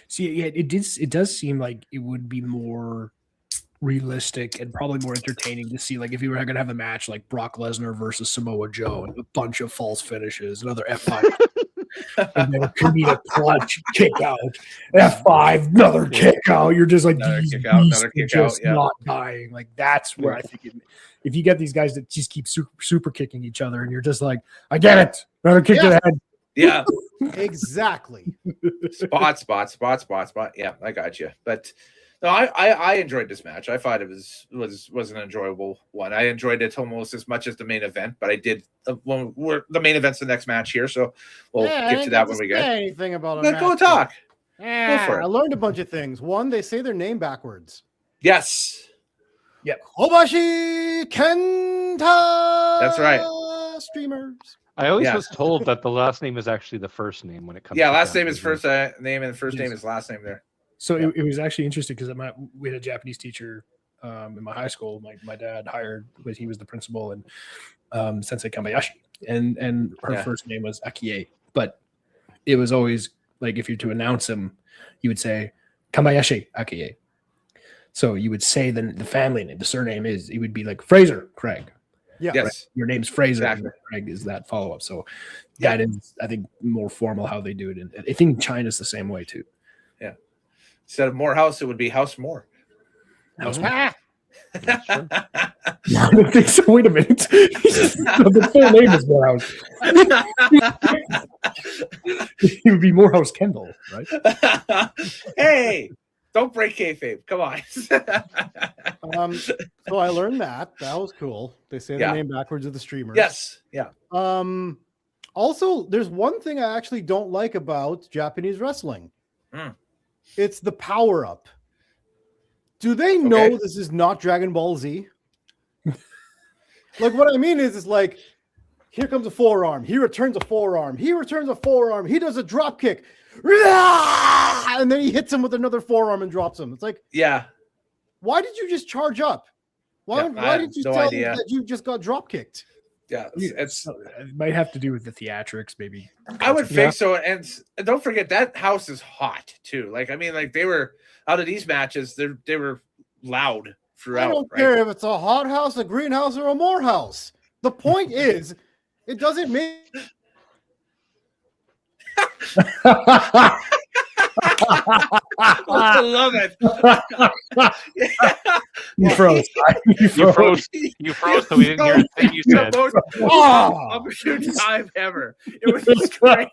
See, it does seem like it would be more realistic and probably more entertaining to see, like if you were going to have a match like Brock Lesnar versus Samoa Joe and a bunch of false finishes, another F5 and then could be a clutch kick out, F5, another kick out. You're just like these beasts not dying. Like that's where I think if you get these guys that just keep super kicking each other and you're just like, I get it, another kick to the head. Yeah, exactly. Spot. Yeah, I got you. But no, I enjoyed this match. I thought it was an enjoyable one. I enjoyed it almost as much as the main event, but I did the main event's the next match here, so we'll get to that when we get anything about it. Go talk. Go for it. I learned a bunch of things. One, they say their name backwards. Yes. Yep. Kobashi Kenta. That's right. Streamers. I always was told that the last name is actually the first name when it comes. Yeah, last name is first name, and first name is last name there. So it was actually interesting because we had a Japanese teacher in my high school. My dad hired, he was the principal, and Sensei Kambayashi, and her first name was Akie. But it was always like if you're to announce him, you would say Kambayashi Akie. So you would say the family name, the surname it would be like Fraser Craig. Yeah. Yes. Right? Your name's Fraser. Exactly. And Craig is that follow up. So that is, I think, more formal how they do it. And I think China's the same way too. Yeah. Instead of Moorhouse, it would be House Moore. House That's true. I don't think so. Wait a minute. The full name is Moorhouse. It would be Moorhouse Kendall, right? Hey, don't break kayfabe. Come on. So I learned that. That was cool. They say the name backwards of the streamers. Yes. Yeah. Also, there's one thing I actually don't like about Japanese wrestling. It's the power up. Do they know this is not Dragon Ball Z? Like, what I mean is like, here comes a forearm. He returns a forearm. He returns a forearm. He does a drop kick. And then he hits him with another forearm and drops him. It's like, why did you just charge up? Why did you tell me that you just got drop kicked? Yeah, it might have to do with the theatrics, maybe. I would think so. And don't forget that house is hot too. Like, I mean, like they were out of these matches, they were loud throughout. I don't care if it's a hot house, a greenhouse, or a Moorhouse. The point is, it doesn't make. I love it. You froze. You froze, so we didn't hear a thing you said. The most opportune time ever. It was just great.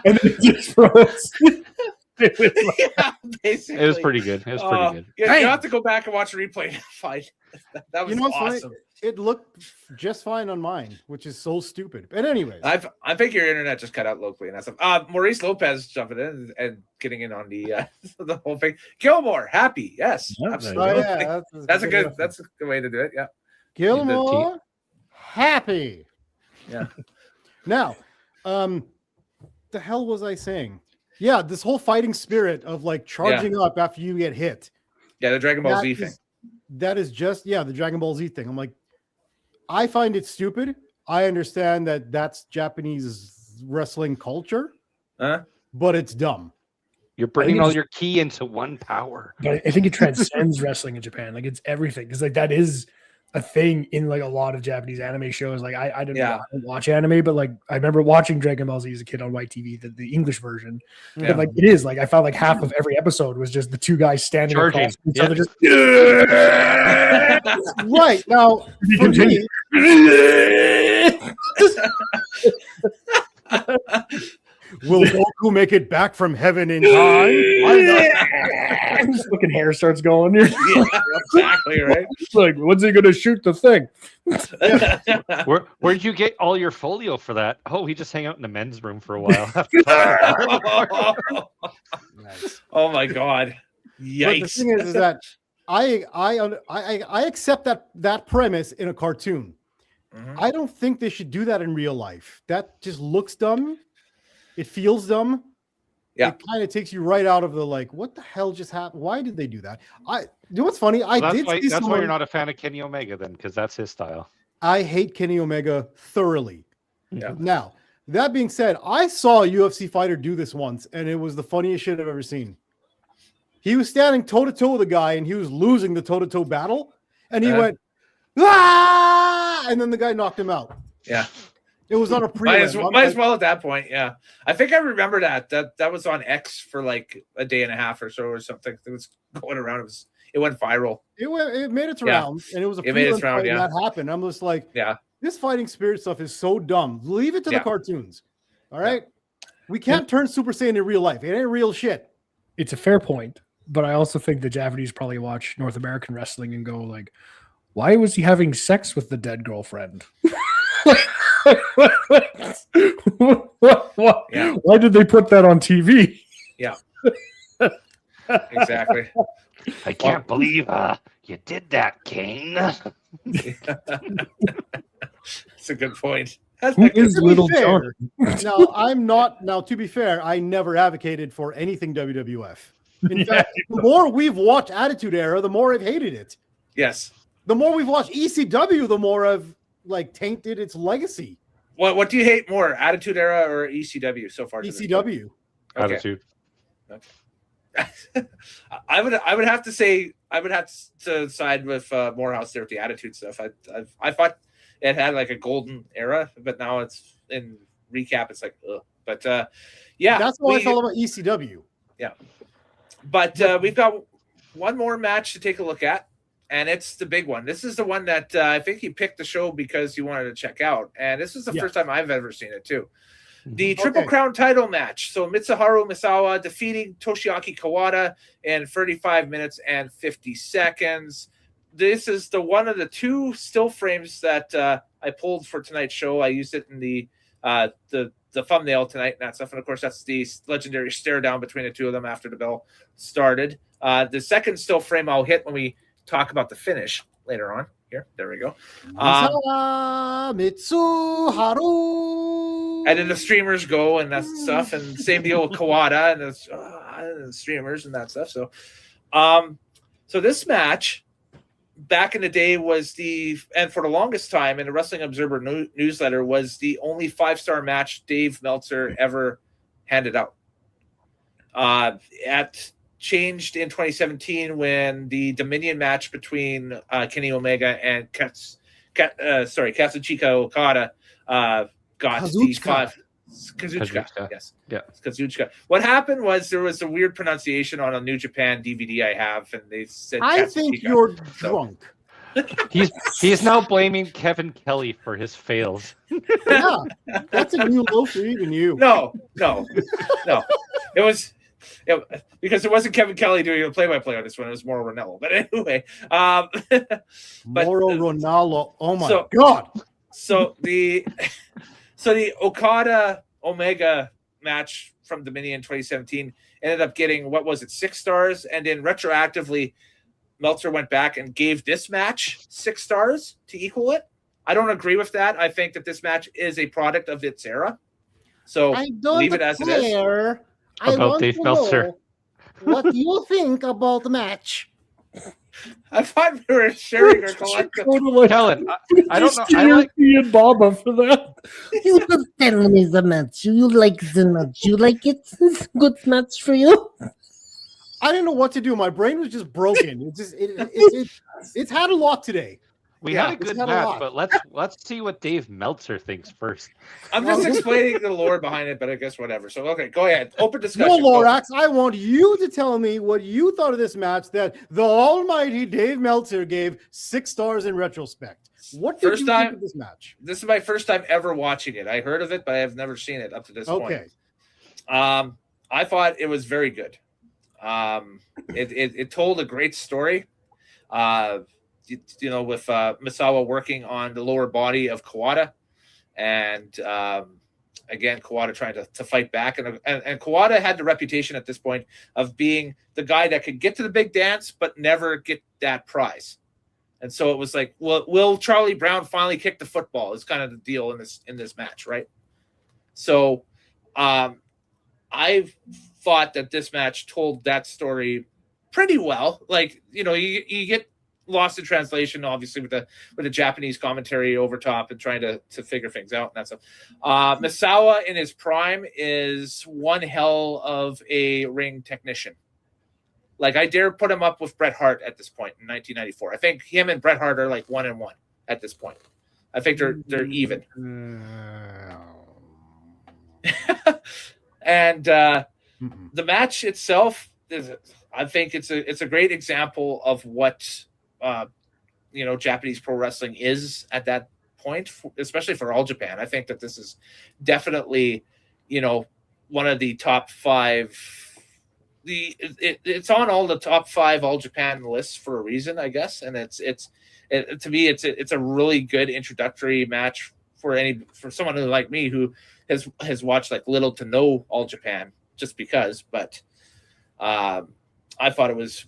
And it just froze. Basically. It was pretty good. It was pretty good. Yeah, you have to go back and watch a replay to fight. That was awesome. Funny? It looked just fine on mine, which is so stupid. But anyways, I think your internet just cut out locally and that's stuff. Maurice Lopez jumping in and getting in on the the whole thing. Gilmore, happy, yes, absolutely. That's a good way to do it. Yeah, Gilmore, happy. Yeah. Now, the hell was I saying? Yeah, this whole fighting spirit of like charging up after you get hit. Yeah, the Dragon Ball Z thing. That is just the Dragon Ball Z thing. I'm like, I find it stupid. I understand that that's Japanese wrestling culture, but it's dumb. You're bringing all your ki into one power. But I think it transcends wrestling in Japan. Like it's everything. Because like that is a thing in like a lot of Japanese anime shows. Like I don't watch anime, but like I remember watching Dragon Ball Z as a kid on white TV, the English version. Yeah. But like it is like I felt like half of every episode was just the two guys standing across each other, just right now. Will Goku make it back from heaven in time? This fucking hair starts going. Yeah, exactly right. Like, when's he gonna shoot the thing? Where'd you get all your folio for that? Oh, he just hang out in the men's room for a while. Nice. Oh my god! Yikes! But the thing is that I accept that premise in a cartoon. Mm-hmm. I don't think they should do that in real life. That just looks dumb. It feels dumb. Yeah. It kind of takes you right out of the like, what the hell just happened? Why did they do that? You know what's funny? That's why you're not a fan of Kenny Omega then, because that's his style. I hate Kenny Omega thoroughly. Yeah. Now, that being said, I saw a UFC fighter do this once, and it was the funniest shit I've ever seen. He was standing toe-to-toe with a guy, and he was losing the toe-to-toe battle, and he went, ah! And then the guy knocked him out. Yeah. It was on a prelim. Might as well at that point, yeah. I think I remember that was on X for like a day and a half or so or something. It was going around. It went viral. It made its rounds, and it was a prelim fight that happened. I'm just like, this fighting spirit stuff is so dumb. Leave it to the cartoons. All right? We can't turn Super Saiyan in real life. It ain't real shit. It's a fair point, but I also think the Japanese probably watch North American wrestling and go like, why was he having sex with the dead girlfriend? Why did they put that on TV? Yeah, exactly. I can't believe you did that, Kane. That's a good point. Who is Little John? Now, I'm not. Now, to be fair, I never advocated for anything WWF. In fact, the more we've watched Attitude Era, the more I've hated it. Yes. The more we've watched ECW, the more I've like tainted its legacy. What do you hate more, Attitude Era or ECW so far? ECW. Okay. Attitude. Okay. I would have to say I would have to side with Moorhouse there with the attitude stuff. I thought it had like a golden era, but now it's in recap. It's like, ugh. But yeah, that's what I felt about ECW. Yeah, but we've got one more match to take a look at, and it's the big one. This is the one that I think he picked the show because he wanted to check out, and this is the first time I've ever seen it too. The Triple Crown title match. So Mitsuharu Misawa defeating Toshiaki Kawada in 35 minutes and 50 seconds. This is the one of the two still frames that I pulled for tonight's show. I used it in the thumbnail tonight and that stuff. And of course, that's the legendary stare down between the two of them after the bell started. The second still frame I'll hit when we talk about the finish later on. Here, there we go. Mitsuharu. And then the streamers go and that stuff, and same deal with Kawada and the streamers and that stuff. So, so this match back in the day was and for the longest time in the Wrestling Observer newsletter was the only 5-star match Dave Meltzer ever handed out. Changed in 2017 when the Dominion match between Kenny Omega and Kazuchika Okada got the 5. Kazuchika. Yes. Yeah. Kazuchika. What happened was there was a weird pronunciation on a New Japan DVD I have, and they said I think you're drunk. He's now blaming Kevin Kelly for his fails. Yeah, that's a new low for even you. No. It was because it wasn't Kevin Kelly doing a play-by-play on this one. It was Mauro Ranallo. But anyway, Mauro Ranallo. Oh my God! So the Okada Omega match from Dominion 2017 ended up getting 6 stars, and then retroactively, Meltzer went back and gave this match 6 stars to equal it. I don't agree with that. I think that this match is a product of its era. So leave it as it is. About Dave Meltzer. What do you think about the match? I thought we were sharing our collective. Kellen, I don't know. I like me and Baba for that. You just tell me the match. You like the match. You like it? It's a good match for you. I didn't know what to do. My brain was just broken. It's had a lot today. We had a good match, but let's see what Dave Meltzer thinks first. I'm just explaining the lore behind it, but I guess whatever. So okay, go ahead. Open discussion. No, Lorax, I want you to tell me what you thought of this match that the almighty Dave Meltzer gave 6 stars in retrospect. What did you think of this match? This is my first time ever watching it. I heard of it, but I have never seen it up to this point. I thought it was very good. It told a great story. With Misawa working on the lower body of Kawada, and again, Kawada trying to fight back, and Kawada had the reputation at this point of being the guy that could get to the big dance but never get that prize. And so it was like, will Charlie Brown finally kick the football? Is kind of the deal in this match, right? So, I thought that this match told that story pretty well. Like, you get lost in translation, obviously, with the Japanese commentary over top and trying to figure things out and that stuff. Misawa in his prime is one hell of a ring technician. Like, I dare put him up with Bret Hart at this point in 1994. I think him and Bret Hart are like 1-1 at this point. I think they're even. And the match itself I think it's a great example of what Japanese pro wrestling is at that point, especially for All Japan. I think that this is definitely, one of the top 5. It's on all the top 5 All Japan lists for a reason, I guess. And to me, it's a really good introductory match for someone who like me who has watched like little to no All Japan just because. But I thought it was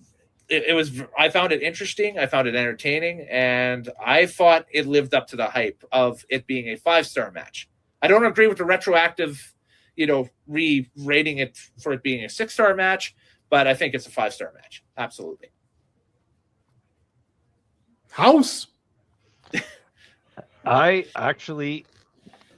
I found it interesting. I found it entertaining, and I thought it lived up to the hype of it being a 5-star match. I don't agree with the retroactive, re-rating it for it being a 6-star match, but I think it's a 5-star match. Absolutely. House. I actually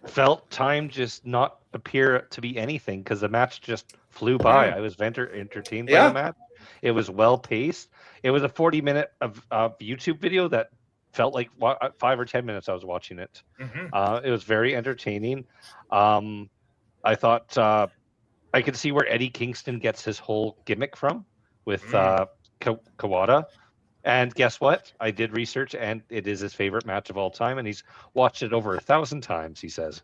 felt time just not appear to be anything because the match just flew by. I was entertained by the match. It was well paced. It was a 40-minute of YouTube video that felt like 5 or 10 minutes I was watching it. It was very entertaining. I thought I could see where Eddie Kingston gets his whole gimmick from with Kawada. And guess what? I did research, and it is his favorite match of all time, and he's watched it over 1,000 times, he says.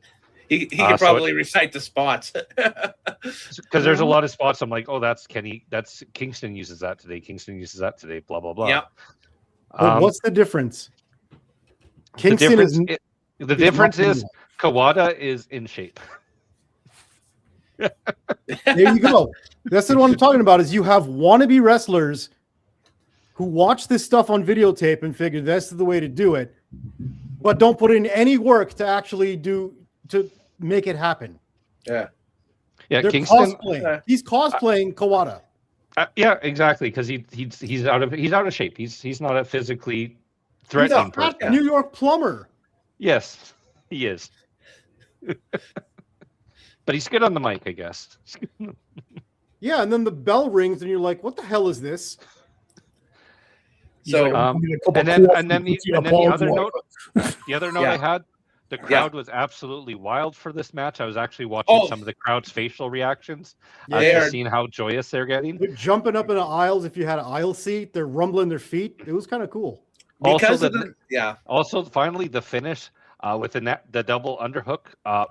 He can probably recite the spots. Because there's a lot of spots I'm like, oh, that's Kenny. That's Kingston uses that today. Kingston uses that today. Blah, blah, blah. Yeah. But what's the difference? Kingston the difference is Kawada is in shape. There you go. That's the one I'm talking about. Is you have wannabe wrestlers who watch this stuff on videotape and figure this is the way to do it, but don't put in any work to actually to make it happen. Yeah. They're Kingston. He's cosplaying Kawada. Yeah, exactly. Because he's out of shape. He's not a physically threatening person. New York plumber. Yes, he is. But he's good on the mic, I guess. Yeah, and then the bell rings, and you're like, "What the hell is this?" So, and then the other note I had, the crowd was absolutely wild for this match. I was actually watching some of the crowd's facial reactions, seeing how joyous they're getting. They're jumping up in the aisles. If you had an aisle seat, they're rumbling their feet. It was kind of cool. Also, finally, the finish with the double underhook.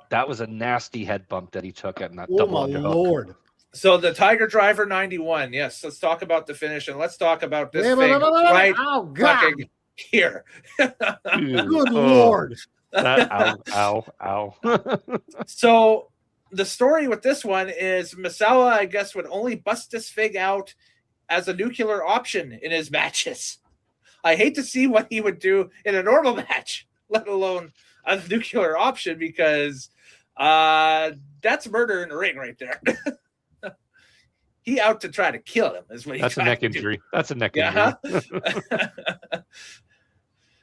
That was a nasty head bump that he took at that double underhook. Lord. So the Tiger Driver 91. Yes, let's talk about the finish, and let's talk about this thing right fucking here. Good Lord. Ow. So the story with this one is Misawa, I guess, would only bust this fig out as a nuclear option in his matches. I hate to see what he would do in a normal match, let alone a nuclear option, because that's murder in the ring right there. He out to try to kill him is what he's. That's a neck injury. That's a neck injury.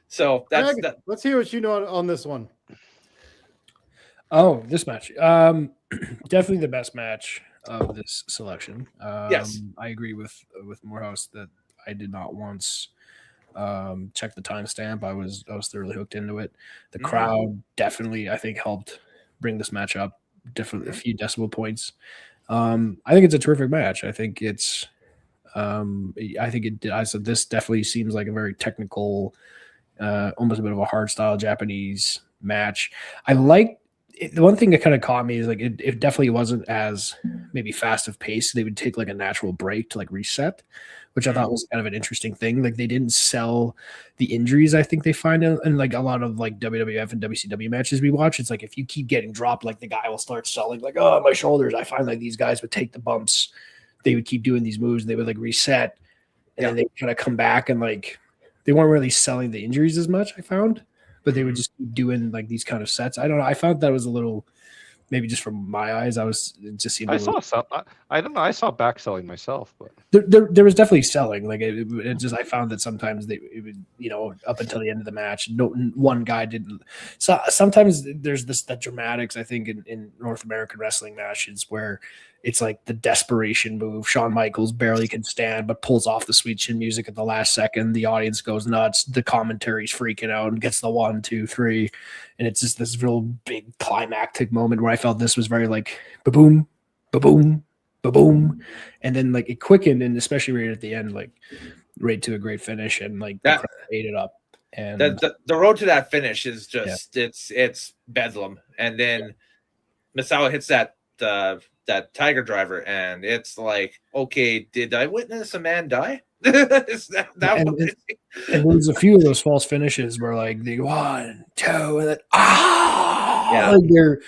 So that's Greg, let's hear what you know on this one. Oh, this match. Definitely the best match of this selection. Yes. I agree with Moorhouse that I did not once check the timestamp. I was thoroughly hooked into it. The crowd definitely, I think, helped bring this match up a few decimal points. I think it's a terrific match. I think it's this definitely seems like a very technical, almost a bit of a hard style Japanese match. I like the one thing that kind of caught me is like it definitely wasn't as maybe fast of pace. They would take like a natural break to like reset, which I thought was kind of an interesting thing. Like they didn't sell the injuries I think they find in like a lot of like WWF and WCW matches we watch. It's like if you keep getting dropped, like the guy will start selling like, oh, my shoulders. I find like these guys would take the bumps. They would keep doing these moves. They would like reset and then they kind of come back and like they weren't really selling the injuries as much, I found, but they would just keep doing like these kind of sets. I don't know. I found that was a little, maybe just from my eyes, I saw some. I don't know. I saw back selling myself, but there was definitely selling. Like it just, I found that sometimes it would, up until the end of the match, one guy didn't. So sometimes there's the dramatics. I think in North American wrestling matches where it's like the desperation move. Shawn Michaels barely can stand, but pulls off the sweet chin music at the last second. The audience goes nuts. The commentary's freaking out and gets the 1, 2, 3. And it's just this real big climactic moment where I felt this was very like ba-boom, ba-boom, ba-boom. And then like it quickened, and especially right at the end, like right to a great finish, and like that ate it up. And the road to that finish is just it's bedlam. And then Misawa hits that Tiger Driver, and it's like, okay, did I witness a man die? Is that and there's a few of those false finishes where like the 1, 2, and then like they're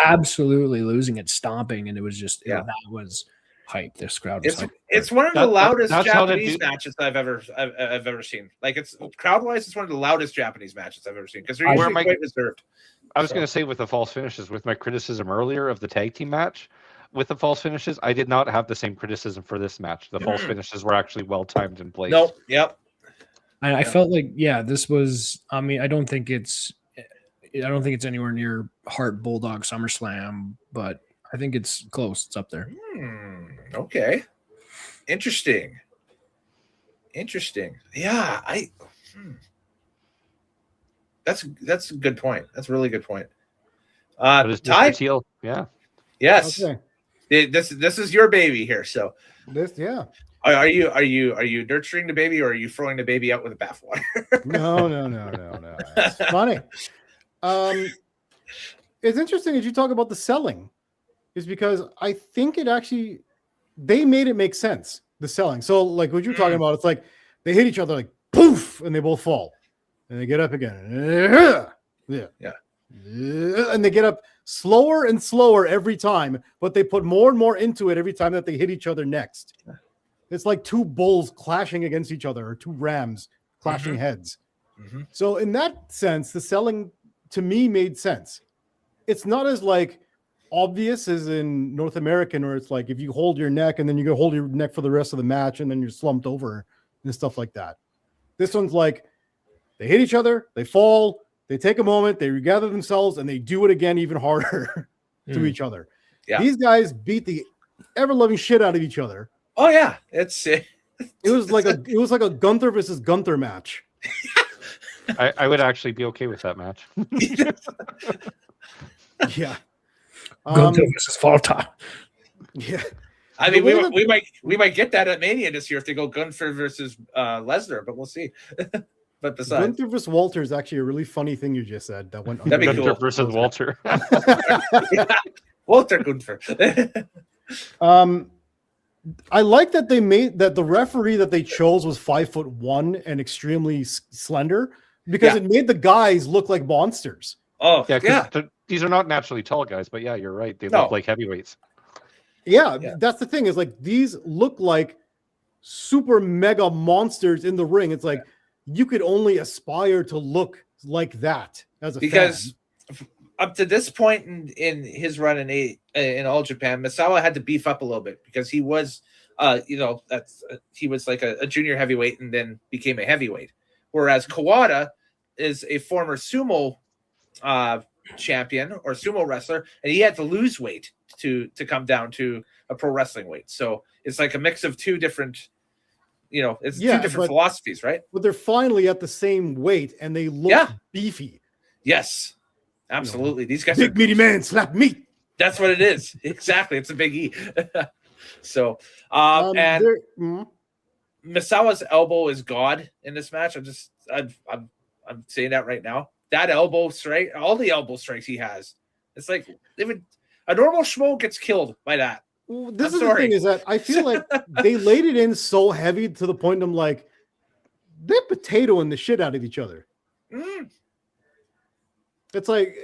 absolutely losing it, stomping, and it was just that was hype. This crowd was hype. It's one of the loudest Japanese matches I've ever seen. Like it's crowd wise, it's one of the loudest Japanese matches I've ever seen because they're usually quite reserved. I was going to say with the false finishes, with my criticism earlier of the tag team match, with the false finishes, I did not have the same criticism for this match. The false finishes were actually well timed and placed. Nope. Yep. I felt like, this was, I mean, I don't think it's, I don't think it's anywhere near Hart Bulldog SummerSlam, but I think it's close. It's up there. Okay. Interesting. Yeah, that's a good point. That's a really good point. Ty? Yeah. Yes. Okay. This is your baby here. So yeah. Are you nurturing the baby, or are you throwing the baby out with the bathwater? No. It's funny. It's interesting as you talk about the selling, is because I think they made it make sense, the selling. So like what you're talking about, it's like they hit each other like poof, and they both fall, and they get up again. Yeah. And they get up slower and slower every time, but they put more and more into it every time that they hit each other next. It's like two bulls clashing against each other, or two rams clashing heads. So in that sense, the selling to me made sense. It's not as like obvious as in North American, where it's like if you hold your neck and then you go hold your neck for the rest of the match and then you're slumped over and stuff like that. This one's like they hit each other, they fall, they take a moment, they regather themselves, and they do it again even harder to each other. Yeah. These guys beat the ever-loving shit out of each other. Oh yeah, it was like a Gunther versus Gunther match. I would actually be okay with that match. Yeah. Gunther versus Falta. Yeah. I mean, we might get that at Mania this year if they go Gunther versus Lesnar, but we'll see. But besides, Gunther versus Walter is actually a really funny thing you just said. That went That'd be Gunther cool. versus Walter. Walter Gunther. I like that they made that the referee that they chose was 5'1" and extremely slender, because it made the guys look like monsters. Oh, yeah. These are not naturally tall guys, but yeah, you're right. They look like heavyweights. Yeah, that's the thing, is like these look like super mega monsters in the ring. It's like you could only aspire to look like that as a fan. Up to this point in his run in All Japan, Misawa had to beef up a little bit, because he was, he was like a junior heavyweight and then became a heavyweight. Whereas Kawada is a former sumo champion or sumo wrestler, and he had to lose weight to come down to a pro wrestling weight. So it's like a mix of two different, two different philosophies, right? But they're finally at the same weight, and they look beefy. Yes. Absolutely. These guys big meaty man slap meat. That's what it is. Exactly. It's a big E. So and Misawa's elbow is God in this match. I'm saying that right now. That elbow strike, all the elbow strikes he has, it's like a normal schmo gets killed by that. Well, the thing is that I feel like they laid it in so heavy to the point I'm like, they're potatoing the shit out of each other. It's like,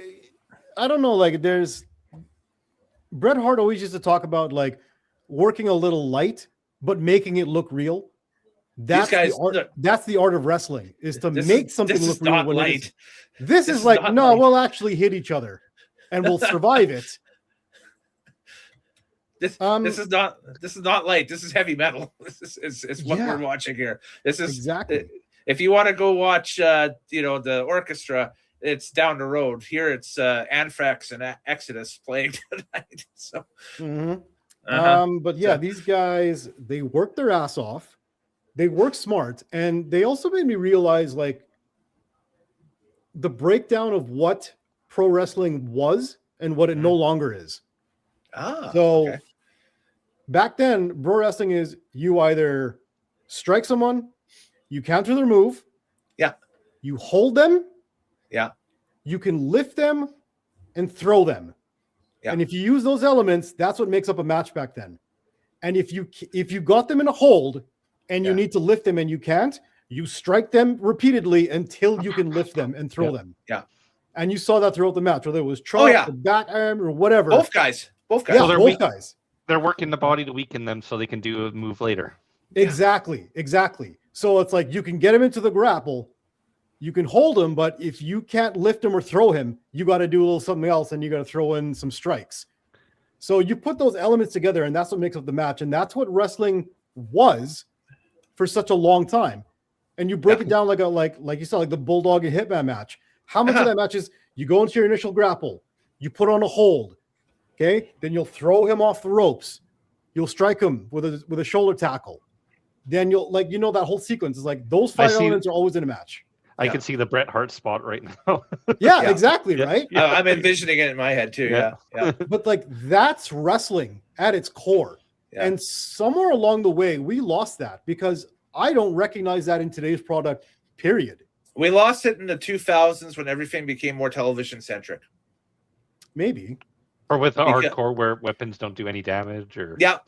I don't know, like there's Bret Hart always used to talk about like working a little light, but making it look real. That's the art of wrestling, is to make something look real. When light. This is like, no, light. We'll actually hit each other and we'll survive it. This is not light. This is heavy metal. This is what we're watching here. This is exactly. If you want to go watch, the orchestra, it's down the road. Here it's Anthrax and Exodus playing tonight. So, but yeah, these guys, they work their ass off. They work smart, and they also made me realize like the breakdown of what pro wrestling was and what it no longer is. Back then, pro wrestling is you either strike someone, you counter their move, you hold them, you can lift them and throw them. And if you use those elements, that's what makes up a match back then. And if you got them in a hold and you need to lift them and you can't, you strike them repeatedly until you can lift them and throw them. And you saw that throughout the match, whether it was trot, the back arm, or whatever. Both guys. Yeah, both guys. They're working the body to weaken them so they can do a move later. Exactly. So it's like you can get him into the grapple, you can hold him, but if you can't lift him or throw him, you got to do a little something else, and you got to throw in some strikes. So you put those elements together, and that's what makes up the match, and that's what wrestling was for such a long time. And you break it down like you said, like the Bulldog and Hitman match. How much of that match is You go into your initial grapple. You put on a hold. Okay. Then you'll throw him off the ropes. You'll strike him with a shoulder tackle. Then you'll that whole sequence is like those 5 elements are always in a match. I can see the Bret Hart spot right now. Yeah, exactly. Right. Yeah. I'm envisioning it in my head too. Yeah. But like that's wrestling at its core. Yeah. And somewhere along the way, we lost that because I don't recognize that in today's product, period. We lost it in the 2000s when everything became more television centric. Maybe. Or with the hardcore where weapons don't do any damage or. Yeah.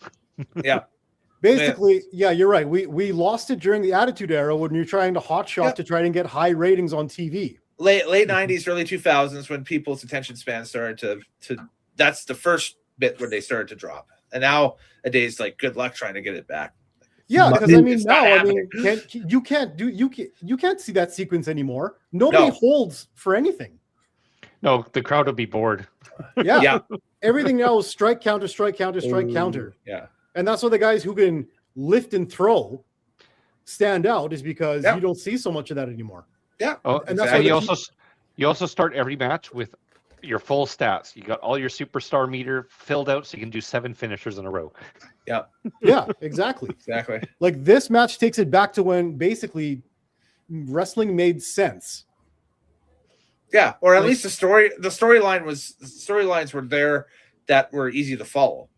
Basically, yeah, you're right. We lost it during the Attitude Era when you're trying to hotshot to try and get high ratings on TV. Late 90s, early 2000s, when people's attention span started to that's the first bit where they started to drop. And nowadays, like, good luck trying to get it back. Yeah, because you can't see that sequence anymore. Nobody holds for anything. No, the crowd will be bored. Yeah. Everything now is strike counter, strike counter, strike counter. Yeah. And that's why the guys who can lift and throw stand out is because you don't see so much of that anymore. Yeah. Oh, and that's you also start every match with your full stats. You got all your superstar meter filled out so you can do 7 finishers in a row. Yeah. Yeah, exactly. Exactly. Like this match takes it back to when basically wrestling made sense. Yeah, or at least the storylines were there that were easy to follow.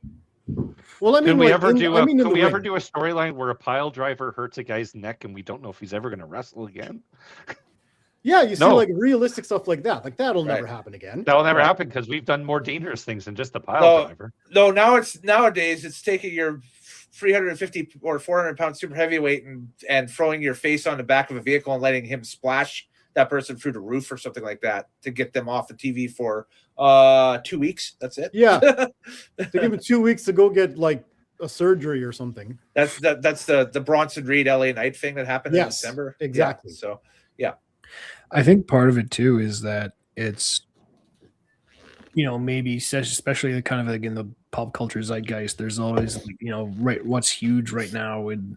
Well, I mean, can we ever do a storyline where a pile driver hurts a guy's neck and we don't know if he's ever going to wrestle again? Yeah, you see like realistic stuff like that. Like that'll never happen again. That'll never happen because we've done more dangerous things than just a pile driver. No, nowadays it's taking your 350 or 400 pound super heavyweight and throwing your face on the back of a vehicle and letting him splash that person through the roof or something like that to get them off the TV for 2 weeks. That's it. Yeah. To give him 2 weeks to go get like a surgery or something. That's the Bronson Reed LA Knight thing that happened in December. Exactly. Yeah, so yeah. I think part of it too is that it's, maybe especially the kind of like in the pop culture zeitgeist, there's always like, what's huge right now. And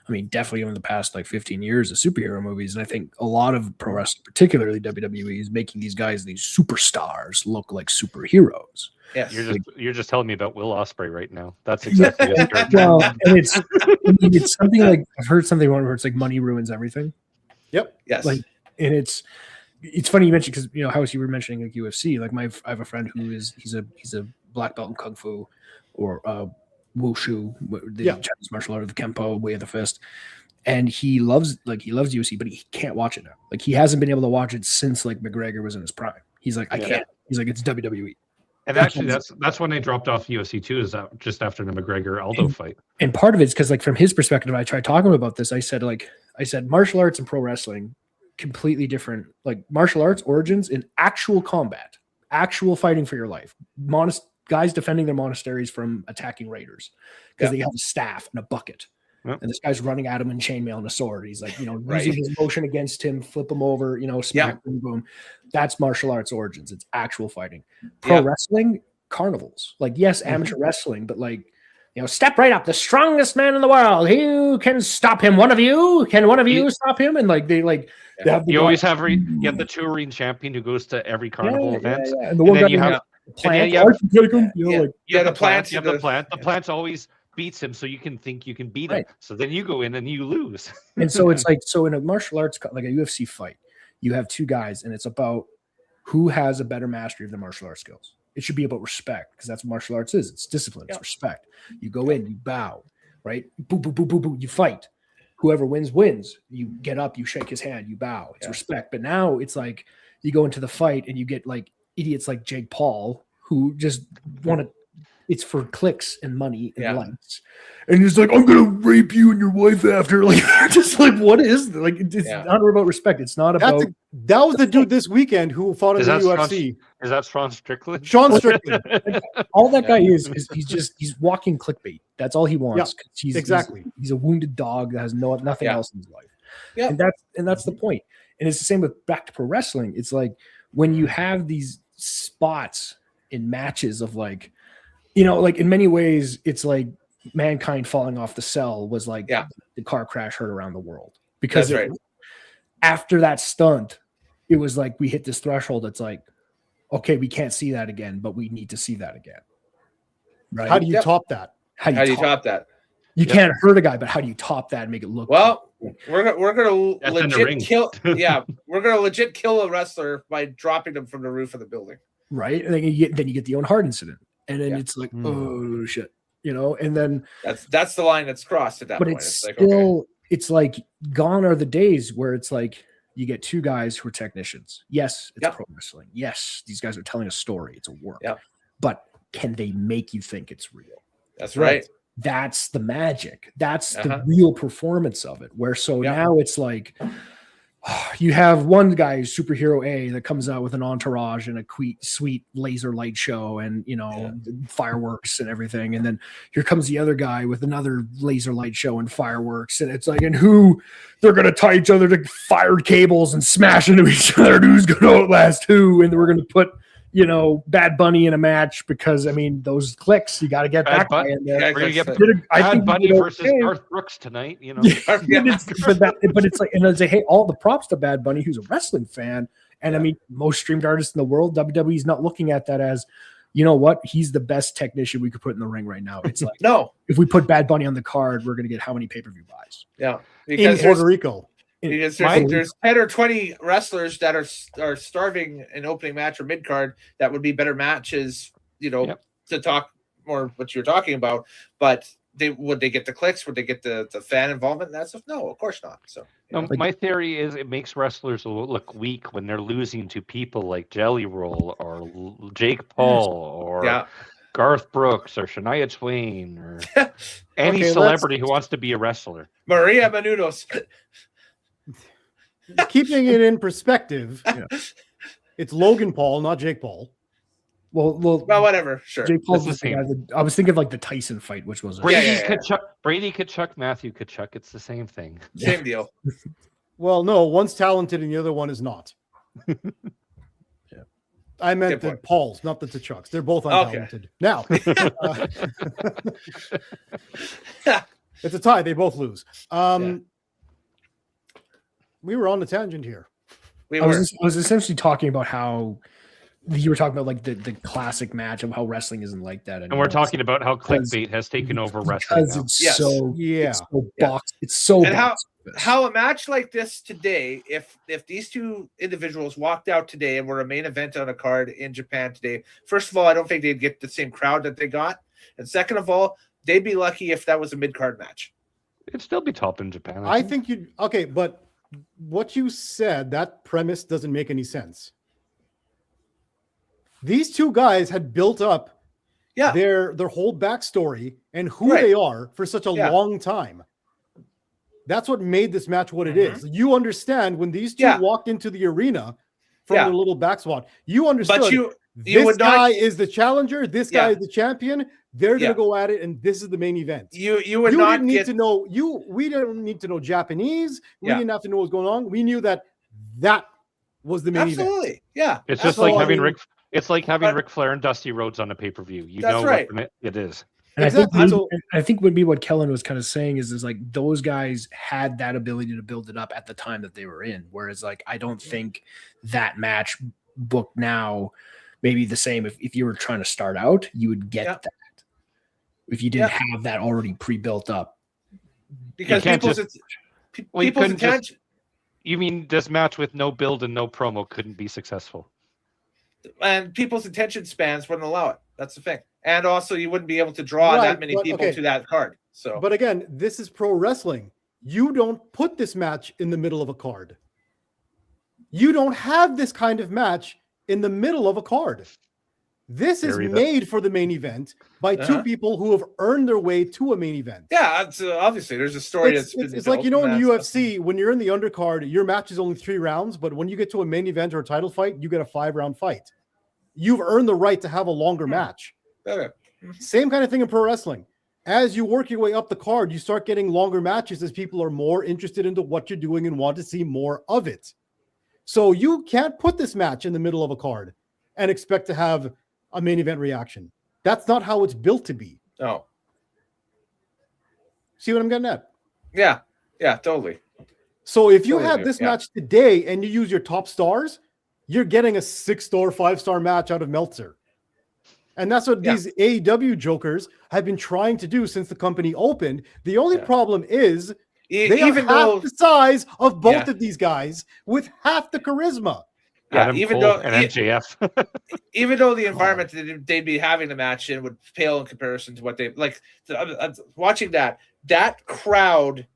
I mean, definitely in the past like 15 years of superhero movies. And I think a lot of pro wrestling, particularly WWE, is making these guys, these superstars, look like superheroes. Yeah, you're just telling me about Will Ospreay right now. That's exactly it. Well, and it's something like I've heard something where it's like money ruins everything. Yep. Yes. Like, and it's funny you mentioned because how you were mentioning like UFC. Like I have a friend who he's a black belt in kung fu or wushu, the Chinese martial art of the Kempo, way of the fist, and he loves UFC, but he can't watch it now. Like he hasn't been able to watch it since like McGregor was in his prime. He's like, I can't. He's like, it's WWE. And actually, that's when they dropped off UFC too. Is that just after the McGregor Aldo fight? And part of it's because like from his perspective, I tried talking about this. I said martial arts and pro wrestling completely different. Like martial arts origins in actual combat, actual fighting for your life. Guys defending their monasteries from attacking raiders because they have a staff and a bucket. Yep. And this guy's running at him in chainmail and a sword. He's like, using his motion against him, flip him over, smack, boom, boom. That's martial arts origins. It's actual fighting. Pro wrestling, carnivals. Like, yes, amateur wrestling, but like, step right up. The strongest man in the world. Who can stop him? One of you? Can one of you stop him? And like, they have you always have the touring champion who goes to every carnival event. Yeah. And the one guy you have the plant. The plant always beats him, so you can think you can beat him. So then you go in and you lose. And so it's like, in a martial arts, like a UFC fight, you have two guys, and it's about who has a better mastery of the martial arts skills. It should be about respect because that's what martial arts is. It's discipline. It's respect. You go in, you bow, right? Boo, boo, boo, boo, boo. You fight. Whoever wins, wins. You get up, you shake his hand, you bow. It's respect. But now it's like you go into the fight and you get like idiots like Jake Paul who just want to. It's for clicks and money and likes. And he's like, I'm gonna rape you and your wife after. Like, just like, what is this? Like, it's not about respect. It's not about. That was the dude this weekend who fought in the UFC. Is that Sean Strickland? Sean Strickland. All that guy is he's walking clickbait. That's all he wants. Yeah, he's a wounded dog that has nothing else in his life. Yeah. And that's the point. And it's the same with back to pro wrestling. It's like when you have these spots in matches of like, like in many ways, it's like Mankind falling off the cell was like the car crash heard around the world. Because after that stunt, it was like we hit this threshold. It's like, okay, we can't see that again, but we need to see that again. Right? How do you top that? How do you top that? You can't hurt a guy, but how do you top that and make it look well? We're gonna legit kill. Yeah, we're gonna legit kill a wrestler by dropping them from the roof of the building. Right, and then you get the Owen Hart incident, and then it's like, oh shit, and then that's the line that's crossed at that but point. It's still, okay. It's like gone are the days where it's like you get two guys who are technicians. Yes, it's pro wrestling. Yes, these guys are telling a story. It's a work. Yep. But can they make you think it's real? That's right. That's the magic. That's the real performance of it. Where now it's like you have one guy, superhero A, that comes out with an entourage and a sweet laser light show and fireworks and everything, and then here comes the other guy with another laser light show and fireworks, and it's like, and who they're gonna tie each other to fired cables and smash into each other, and who's gonna outlast who, and we're gonna put Bad Bunny in a match because those clicks, you got to get that guy in there. We're gonna get Bad Bunny versus Garth Brooks tonight. But it's like, and I say, hey, all the props to Bad Bunny, who's a wrestling fan, and most streamed artists in the world, WWE's not looking at that as, you know what, he's the best technician we could put in the ring right now. It's like, no, if we put Bad Bunny on the card, we're gonna get how many pay-per-view buys? Yeah, because in Puerto Rico. Because there's 10 or 20 wrestlers that are starving an opening match or mid card that would be better matches, to talk more what you're talking about. But would they get the clicks? Would they get the fan involvement and that stuff? No, of course not. So my theory is it makes wrestlers look weak when they're losing to people like Jelly Roll or Jake Paul or Garth Brooks or Shania Twain or any celebrity who wants to be a wrestler. Maria Menounos. Keeping it in perspective, it's Logan Paul, not Jake Paul. Well, whatever. Sure. Jake Paul's the same. I was thinking of like the Tyson fight, which was Brady Kachuk, Matthew Kachuk. It's the same thing. Same deal. Well, no, one's talented and the other one is not. I meant the Pauls, not the Kachucks. They're both untalented. Okay. Now, it's a tie. They both lose. We were on the tangent here. I was essentially talking about how you were talking about like the classic match of how wrestling isn't like that anymore. And we're talking about how clickbait has taken over wrestling. It's so and how a match like this today, if these two individuals walked out today and were a main event on a card in Japan today, first of all, I don't think they'd get the same crowd that they got. And second of all, they'd be lucky if that was a mid-card match. It'd still be top in Japan. I think you'd but what you said, that premise doesn't make any sense. These two guys had built up their whole backstory and who they are for such a long time. That's what made this match what it is. You understand when these two walked into the arena from their little back spot, you understood but this guy is the challenger, this guy is the champion. They're going to go at it, and this is the main event. You didn't need to know. We didn't need to know Japanese. We didn't have to know what was going on. We knew that was the main event. Absolutely, yeah. It's just like having Ric. It's like having Ric Flair and Dusty Rhodes on a pay-per-view. You know what it is. And I think would be what Kellen was kind of saying is like those guys had that ability to build it up at the time that they were in. Whereas like I don't think that match booked now maybe the same. If you were trying to start out, you would get that. If you didn't have that already pre-built up. Because people's attention. You mean this match with no build and no promo couldn't be successful? And people's attention spans wouldn't allow it. That's the thing. And also you wouldn't be able to draw that many people to that card. So, but again, this is pro wrestling. You don't put this match in the middle of a card. You don't have this kind of match in the middle of a card. This is made for the main event by two people who have earned their way to a main event. Yeah, obviously there's a story. It's like, in the UFC, when you're in the undercard, your match is only 3 rounds, but when you get to a main event or a title fight, you get a 5-round fight. You've earned the right to have a longer match. Okay. Same kind of thing in pro wrestling. As you work your way up the card, you start getting longer matches as people are more interested into what you're doing and want to see more of it. So you can't put this match in the middle of a card and expect to have a main event reaction. That's not how it's built to be. Oh. See what I'm getting at? Yeah, totally. So if you have this match today and you use your top stars, you're getting a 6-star, 5-star match out of Meltzer. And that's what these AEW jokers have been trying to do since the company opened. The only problem is they are half the size of both of these guys with half the charisma. Yeah, Adam even Cole though and MJF. even though the environment that they'd be having the match in would pale in comparison to what they like. Watching that crowd,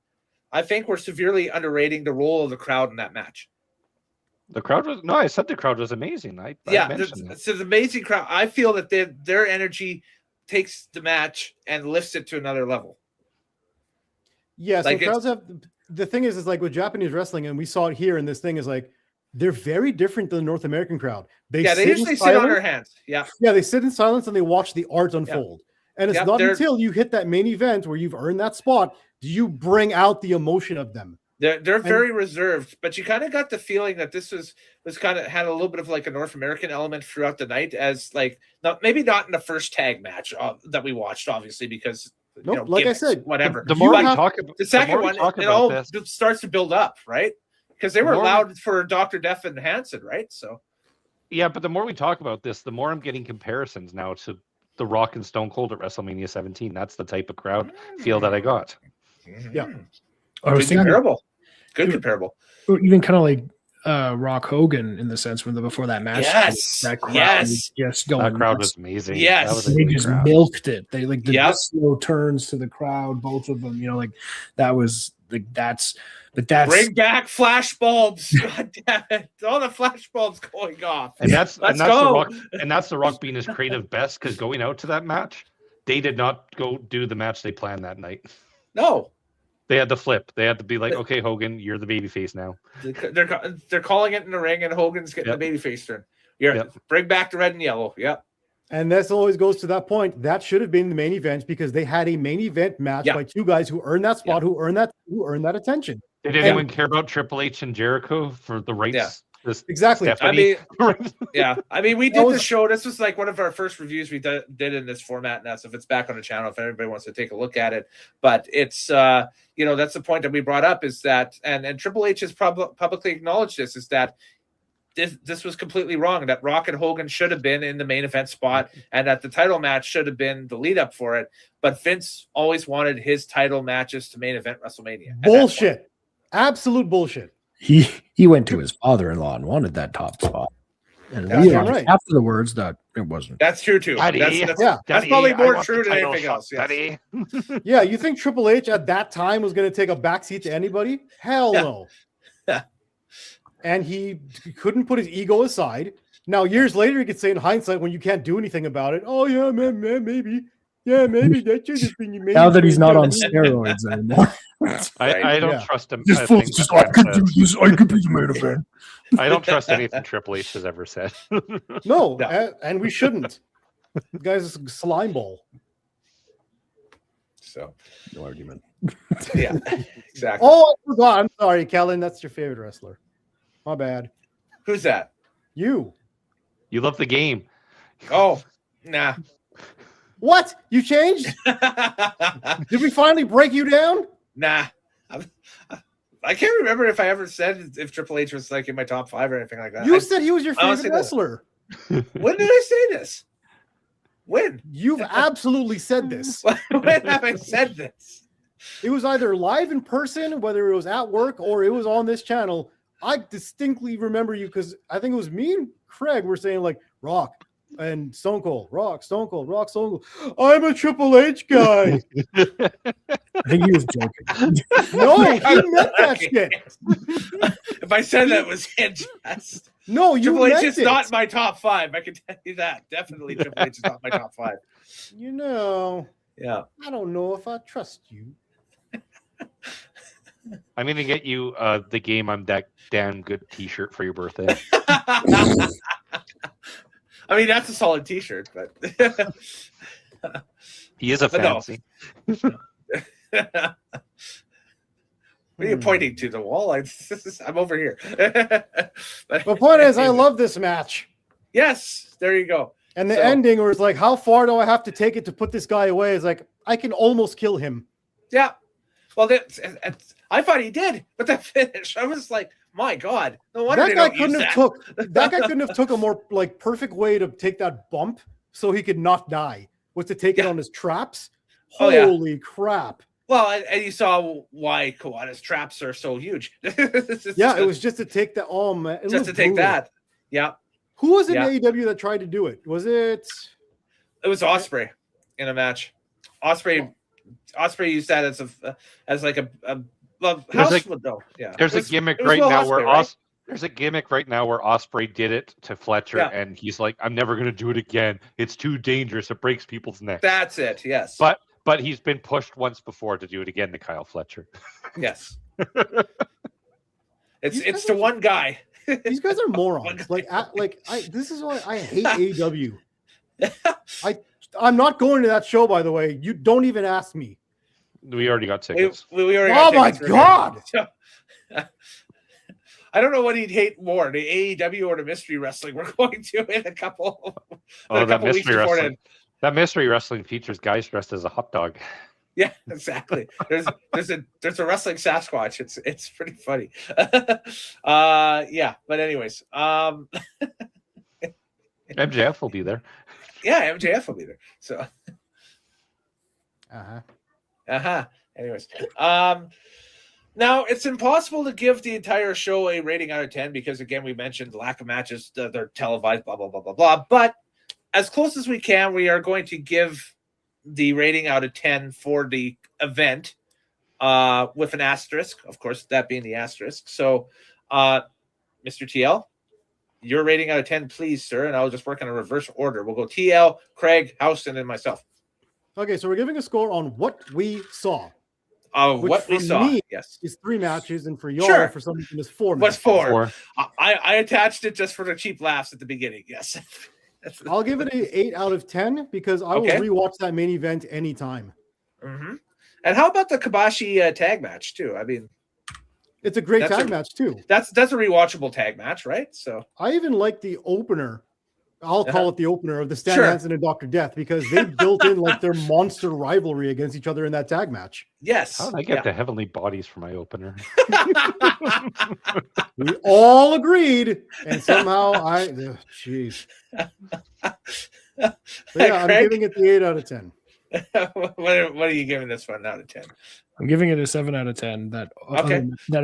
I think we're severely underrating the role of the crowd in that match. The crowd was I said the crowd was amazing. It's an amazing crowd. I feel that their energy takes the match and lifts it to another level. Yeah, so crowds have the thing is like with Japanese wrestling, and we saw it here in this thing is like they're very different than the North American crowd. They usually sit on their hands. Yeah, they sit in silence and they watch the art unfold. Yeah. And it's not until you hit that main event where you've earned that spot do you bring out the emotion of them. They're very reserved, but you kind of got the feeling that this was kind of had a little bit of like a North American element throughout the night, as like maybe not in the first tag match that we watched, obviously, because like I said, whatever. The more we talk about the second one, it all starts to build up, right? Because they were loud for Dr. Death and Hansen, right? So, yeah, but the more we talk about this, the more I'm getting comparisons now to The Rock and Stone Cold at WrestleMania 17. That's the type of crowd feel that I got. Yeah, I was thinking comparable. Good comparable. Even kind of like Rock Hogan in the sense when before that match. Yes, that crowd was just going. That crowd was amazing. Yes, they just milked it. They like the slow turns to the crowd, both of them. Like that was like that's. But that's bring back flash bulbs. God damn it! All the flash bulbs going off. And that's the Rock being his creative best, because going out to that match, they did not go do the match they planned that night. No. They had to flip. They had to be like, okay, Hogan, you're the babyface now. They're calling it in the ring, and Hogan's getting the babyface turn. Bring back the red and yellow. Yep. And this always goes to that point. That should have been the main event because they had a main event match by two guys who earned that spot, who earned that attention. Did anyone care about Triple H and Jericho for the rights? Yeah. Exactly. Stephanie? I mean, we did the show. This was like one of our first reviews we did in this format now. So if it's back on the channel, if anybody wants to take a look at it, but it's that's the point that we brought up is that, and Triple H has publicly acknowledged this, is that this was completely wrong. That Rock and Hogan should have been in the main event spot, and that the title match should have been the lead up for it. But Vince always wanted his title matches to main event WrestleMania. Bullshit. Absolute bullshit. He went to his father-in-law and wanted that top spot. And realized after the words that it wasn't. That's true too. Daddy, that's probably more true than anything else. Daddy. Yeah, you think Triple H at that time was going to take a backseat to anybody? Hell no. And he couldn't put his ego aside. Now, years later, he could say in hindsight, when you can't do anything about it, oh yeah, man, maybe. Yeah, maybe that should have been. Now that he's not on steroids anymore. I don't trust him. I could do this. I could be the main event. I don't trust anything Triple H has ever said. No, and we shouldn't. The guy's a slime ball. So, no argument. Yeah, exactly. Oh, I forgot. I'm sorry, Kellen. That's your favorite wrestler. My bad. Who's that? You. You love the game. Oh, nah. What? You changed? Did we finally break you down? Nah. I can't remember if I ever said if Triple H was like in my top 5 or anything like that. You said he was your favorite wrestler. When did I say this? When? You've absolutely said this. When have I said this? It was either live in person, whether it was at work or it was on this channel. I distinctly remember you because I think it was me and Craig were saying like Rock and Stone Cold, Rock, Stone Cold, Rock, Stone Cold. I'm a Triple H guy. I think he was joking. No, he meant that shit. If I said that, was it just... No, you Triple meant H is not my top 5. I can tell you that. Definitely Triple H is not my top 5. You know. Yeah. I don't know if I trust you. I'm going to get you the game I'm that damn good t-shirt for your birthday. I mean, that's a solid t-shirt, but he is a fancy. No. What are you pointing to? The wall? I'm over here. The point is, I love this match. Yes, there you go. And the ending where it's like, how far do I have to take it to put this guy away? It's like, I can almost kill him. Yeah. Well, I thought he did, but that finish, I was like, My God, no wonder that guy couldn't have took a more like perfect way to take that bump so he could not die. Was to take it on his traps. Holy crap! Well, and you saw why Kawada's traps are so huge. It was just to take that. Oh man, just to take that. Yeah. Who was in AEW that tried to do it? Was it? It was Ospreay in a match. Ospreay used that as like a house though. Yeah. There's a gimmick right now where Ospreay did it to Fletcher, and he's like, "I'm never going to do it again. It's too dangerous. It breaks people's necks." That's it. Yes. But he's been pushed once before to do it again to Kyle Fletcher. Yes. It's the one guy. These guys are morons. This is why I hate AEW. I'm not going to that show, by the way. You don't even ask me. We already got tickets. We already got tickets. My God. I don't know what he'd hate more, the AEW or the mystery wrestling. We're going to in a couple weeks before then. That mystery wrestling features guys dressed as a hot dog. Yeah, exactly. There's a wrestling Sasquatch. It's pretty funny. But anyways, MJF will be there. Yeah, MJF will be there. So anyways. Now it's impossible to give the entire show a rating out of 10 because again we mentioned the lack of matches, they're televised, blah blah blah blah blah. But as close as we can, we are going to give the rating out of 10 for the event with an asterisk, of course, that being the asterisk. So, Mr. TL, your rating out of 10, please, sir, and I'll just work in a reverse order. We'll go TL, Craig, Houston, and myself. Okay, so we're giving a score on what we saw. What we saw, me, yes, is 3 matches, and for y'all, for some reason, is 4 matches. What's 4? I attached it just for the cheap laughs at the beginning. Yes. I'll give it an 8 out of 10 because I will rewatch that main event anytime. Mm-hmm. And how about the Kabashi tag match too? I mean, it's a great tag match too. That's a rewatchable tag match, right? So I even like the opener. I'll call it the opener of the Stan Hansen and Dr. Death because they built in like their monster rivalry against each other in that tag match. Yes. How did I get the Heavenly Bodies for my opener? We all agreed, and somehow jeez. I'm giving it the 8 out of 10. What are you giving this one out of 10? I'm giving it a 7 out of 10. That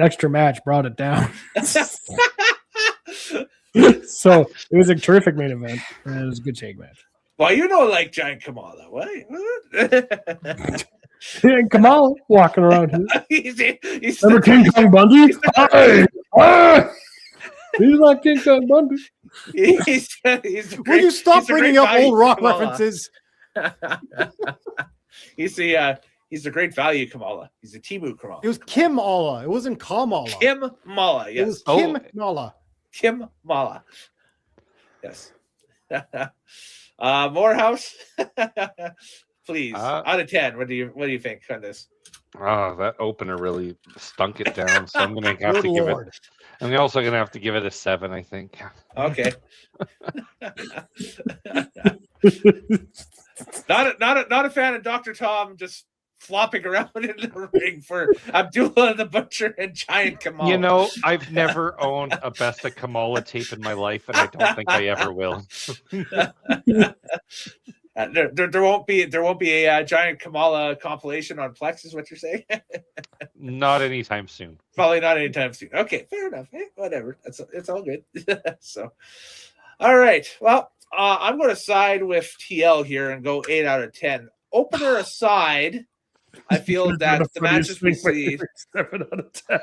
extra match brought it down. So it was a terrific main event, and it was a good tag match. Well, you know, like Giant Kamala, what? And Kamala walking around here. he's Remember King Kong Bundy? He's like King Kong Bundy. Will you stop bringing up old rock references? He's a great value Kamala. He's a Timu Kamala. It was Kim Mala. It wasn't Kamala. Kim Mala. Yes. It was Kim Mala. Kim Mala. Yes. Moorhouse. Please. Out of 10. What do you think on this? Oh, that opener really stunk it down. So I'm gonna have to give it. I'm also gonna have to give it a 7, I think. Okay. Not a fan of Dr. Tom just flopping around in the ring for Abdullah the Butcher and Giant Kamala. You know, I've never owned a Best of Kamala tape in my life, and I don't think I ever will. There won't be a Giant Kamala compilation on Plex, is what you're saying? Not anytime soon. Probably not anytime soon. Okay, fair enough. Hey, whatever. It's all good. So, all right. Well, I'm going to side with TL here and go 8 out of 10. Opener aside, I feel that the matches we see 7 out of 10.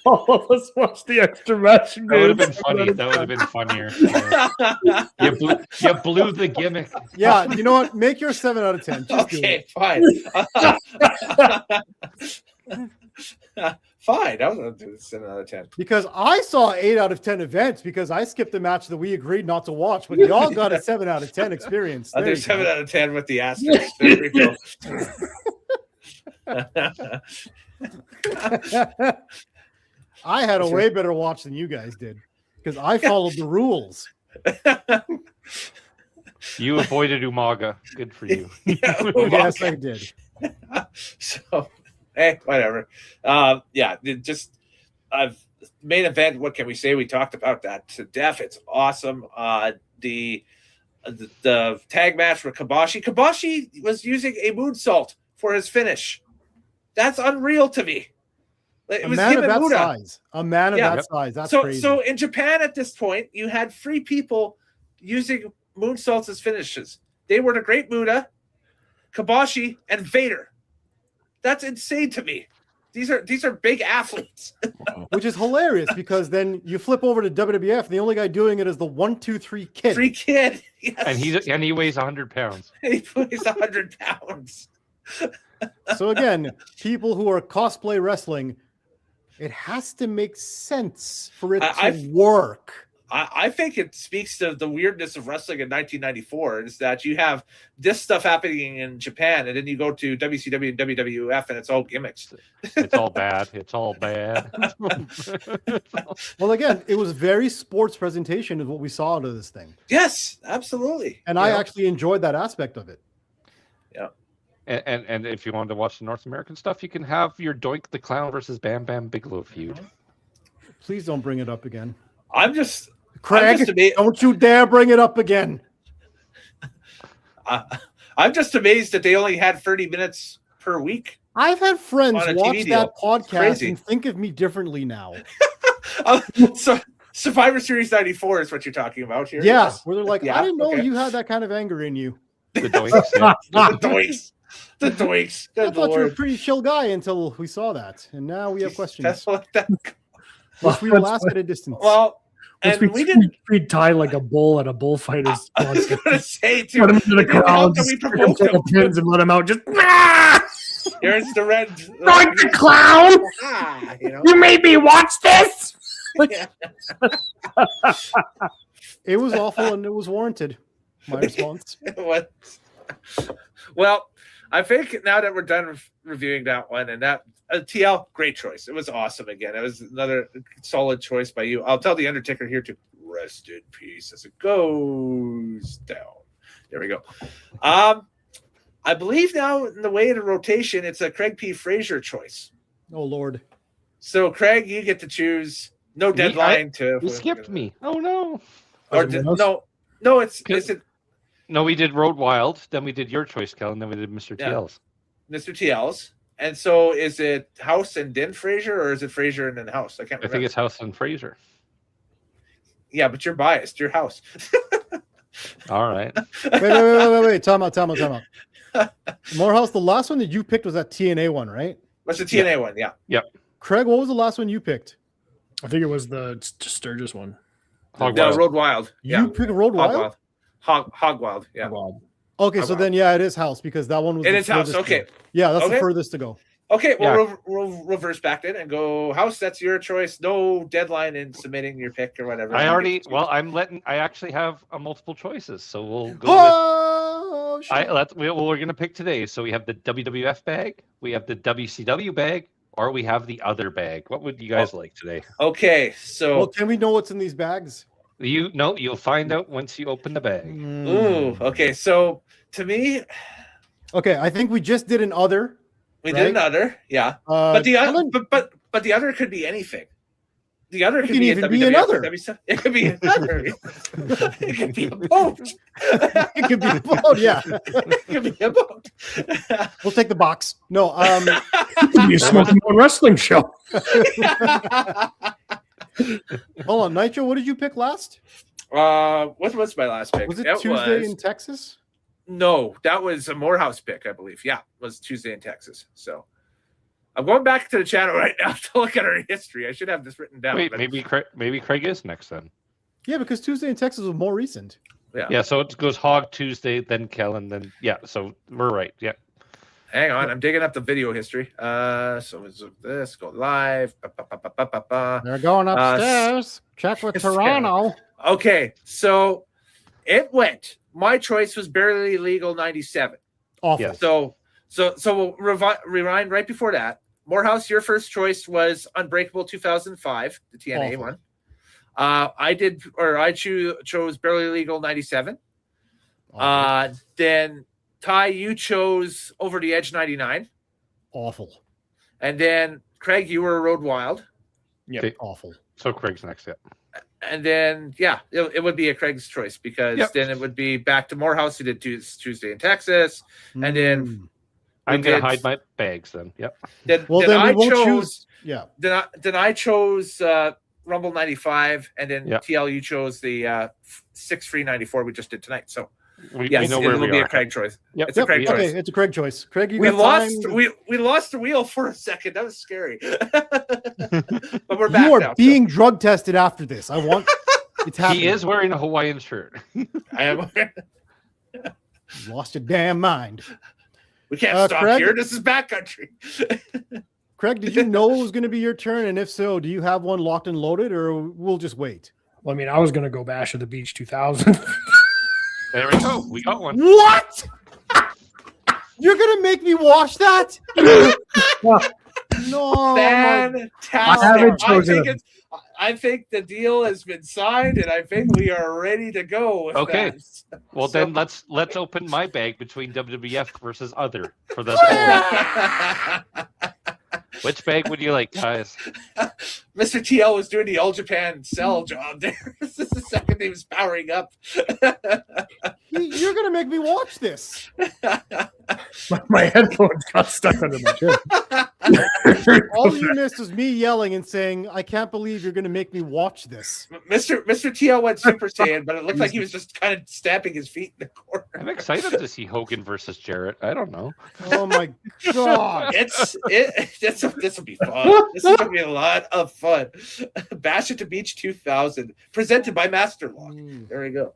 All of us watched the extra match. That would have been funny. That would have been funnier. You blew the gimmick. Yeah, you know what? Make your 7 out of 10. Just okay, fine. Fine. I was going to do 7 out of 10. Because I saw 8 out of 10 events because I skipped the match that we agreed not to watch, but y'all got a 7 out of 10 experience. There's 7 out of 10 with the asterisk. There we go. I had a way better watch than you guys did because I followed the rules. You avoided Umaga. Good for you. Yes, I did. So, whatever. main event. What can we say? We talked about that to death. It's awesome. The tag match for Kabashi. Kabashi was using a moonsault for his finish. That's unreal to me. It was him and Muda. Size. A man of that size. That's crazy. So in Japan at this point, you had 3 people using moonsaults as finishes. They were the Great Muda, Kabashi, and Vader. That's insane to me. These are big athletes. Which is hilarious because then you flip over to WWF, and the only guy doing it is the 1-2-3 kid. 3 kid. Yes. And he weighs 100 pounds. He weighs 100 pounds. So again, people who are cosplay wrestling, it has to make sense for it to work. I think it speaks to the weirdness of wrestling in 1994 is that you have this stuff happening in Japan, and then you go to WCW and WWF, and it's all gimmicks. It's all bad. It's all bad. Well, again, it was very sports presentation is what we saw out of this thing. Yes, absolutely. And I actually enjoyed that aspect of it. Yeah. And if you wanted to watch the North American stuff, you can have your Doink the Clown versus Bam Bam Bigelow feud. Please don't bring it up again. Craig, don't you dare bring it up again. I'm just amazed that they only had 30 minutes per week. I've had friends watch that podcast and think of me differently now. So Survivor Series 94 is what you're talking about here. Yeah, yes. Where they're like, I didn't know you had that kind of anger in you. The Doinks. The Doinks. The Doinks. I thought you were a pretty chill guy until we saw that. And now we have questions. That's what which we will ask at a distance. Well, and we didn't tie like a bull at a bullfighter's. I was going to say, too. Put him into the crowd, the pins and let him out. Just here's the red. Like the clown. You made me watch this. It was awful and it was warranted. My response. Well, I think now that we're done reviewing that one and that TL, great choice. It was awesome again. It was another solid choice by you. I'll tell the Undertaker here to rest in peace as it goes down. There we go. I believe now in the way of the rotation, it's a Craig P Fraser choice. Oh Lord. So Craig, you get to choose. No deadline to. You skipped me. Oh no. Or no, it's it. No, we did Road Wild, then we did your choice, Kellen, then we did Mr. TL's. Mr. TL's. And so is it House and then Fraser, or is it Fraser and then House? I can't remember. I think it's House and Fraser. Yeah, but you're biased. You're House. All right. Wait. Time out. Moorhouse, the last one that you picked was that TNA one, right? What's the TNA one? Yeah. Yep. Craig, what was the last one you picked? I think it was the Sturgis one. Road Wild. You picked Road Wild? Hog Wild. Yeah. Okay, so then it is House because that one was. It is House. Okay. Yeah, that's the furthest to go. Okay, we'll reverse back then and go House. That's your choice. No deadline in submitting your pick or whatever. I actually have multiple choices, so we'll go we're gonna pick today. So we have the WWF bag, we have the WCW bag, or we have the other bag. What would you guys like today? Okay, so can we know what's in these bags? You'll find out once you open the bag. Ooh, okay. So to me, I think we just did an other. We did another, yeah. But the other could be anything. The other could be another. It could be another. It could be a boat. It could be a boat. Yeah. It could be a boat. We'll take the box. No. It could be a smoking wrestling show. Hold on, Nitro. What did you pick last? What was my last pick? Was it Tuesday in Texas? No, that was a Moorhouse pick, I believe. Yeah, it was Tuesday in Texas. So I'm going back to the channel right now to look at our history. I should have this written down. Wait, maybe Craig is next then. Yeah, because Tuesday in Texas was more recent. Yeah. So it goes Hog Tuesday, then Kellen, then So we're right. Yeah. Hang on, I'm digging up the video history. So this go live. They're going upstairs. Check with Toronto. Okay, so it went. My choice was Barely Legal 97. Awful. Yeah. So we'll rewind right before that. Moorhouse, your first choice was Unbreakable 2005, the TNA one. I chose Barely Legal 97. Then Ty, you chose Over the Edge 99. Awful. And then Craig, you were Road Wild. Yeah, okay. Awful. So Craig's next. Yeah. And then it would be a Craig's choice because then it would be back to Moorhouse. He did Tuesday in Texas, and then I'm gonna hide my bags then. Yep. Then I chose. Yeah. Then I chose Rumble 95, and then TL you chose the 6 free 94 we just did tonight. So we know where it will be a Craig choice. Yep. It's a Craig choice. Okay, it's a Craig choice. Craig, we lost the wheel for a second. That was scary. But we're back. You are now, being drug tested after this. I want it's happening. He is wearing a Hawaiian shirt. I am. Lost your damn mind. We can't stop here. This is backcountry. Craig, did you know it was going to be your turn? And if so, do you have one locked and loaded, or we'll just wait? Well, I mean, I was going to go Bash at the Beach 2000. There we go. We got one. What? You're going to make me watch that? No. Fantastic. I think the deal has been signed, and I think we are ready to go. With okay. That. Well, then let's open my bag between WWF versus other for the. Which bag would you like, guys? Mr. TL was doing the All Japan sell job there. This is the second he was powering up. You're going to make me watch this. My headphones got stuck under my chair. All you missed was me yelling and saying, I can't believe you're going to make me watch this. Mr. TL went Super Saiyan, but it looked like he was just kind of stamping his feet in the corner. I'm excited to see Hogan versus Jarrett. I don't know. Oh, my God. This will be fun. This is going to be a lot of fun. Bash at the Beach 2000, presented by Masterlock. There we go.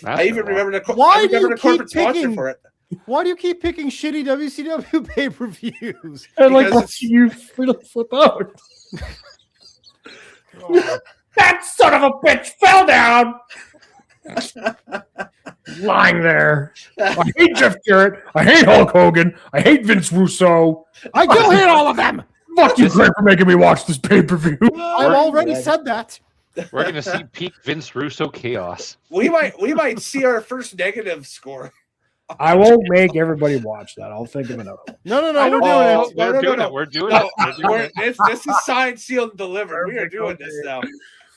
I even remember the corporate sponsor for it. Why do you keep picking shitty WCW pay-per-views? And like watching you flip out. That son of a bitch fell down. Lying there. I hate Jeff Jarrett. I hate Hulk Hogan. I hate Vince Russo. I do hate all of them. Fuck you, Craig, for making me watch this pay-per-view. I've already said that. We're going to see peak Vince Russo chaos. We might see our first negative score. I won't make everybody watch that. I'll think of another one. No, We're doing it. This is signed, sealed, and delivered. We are doing this now.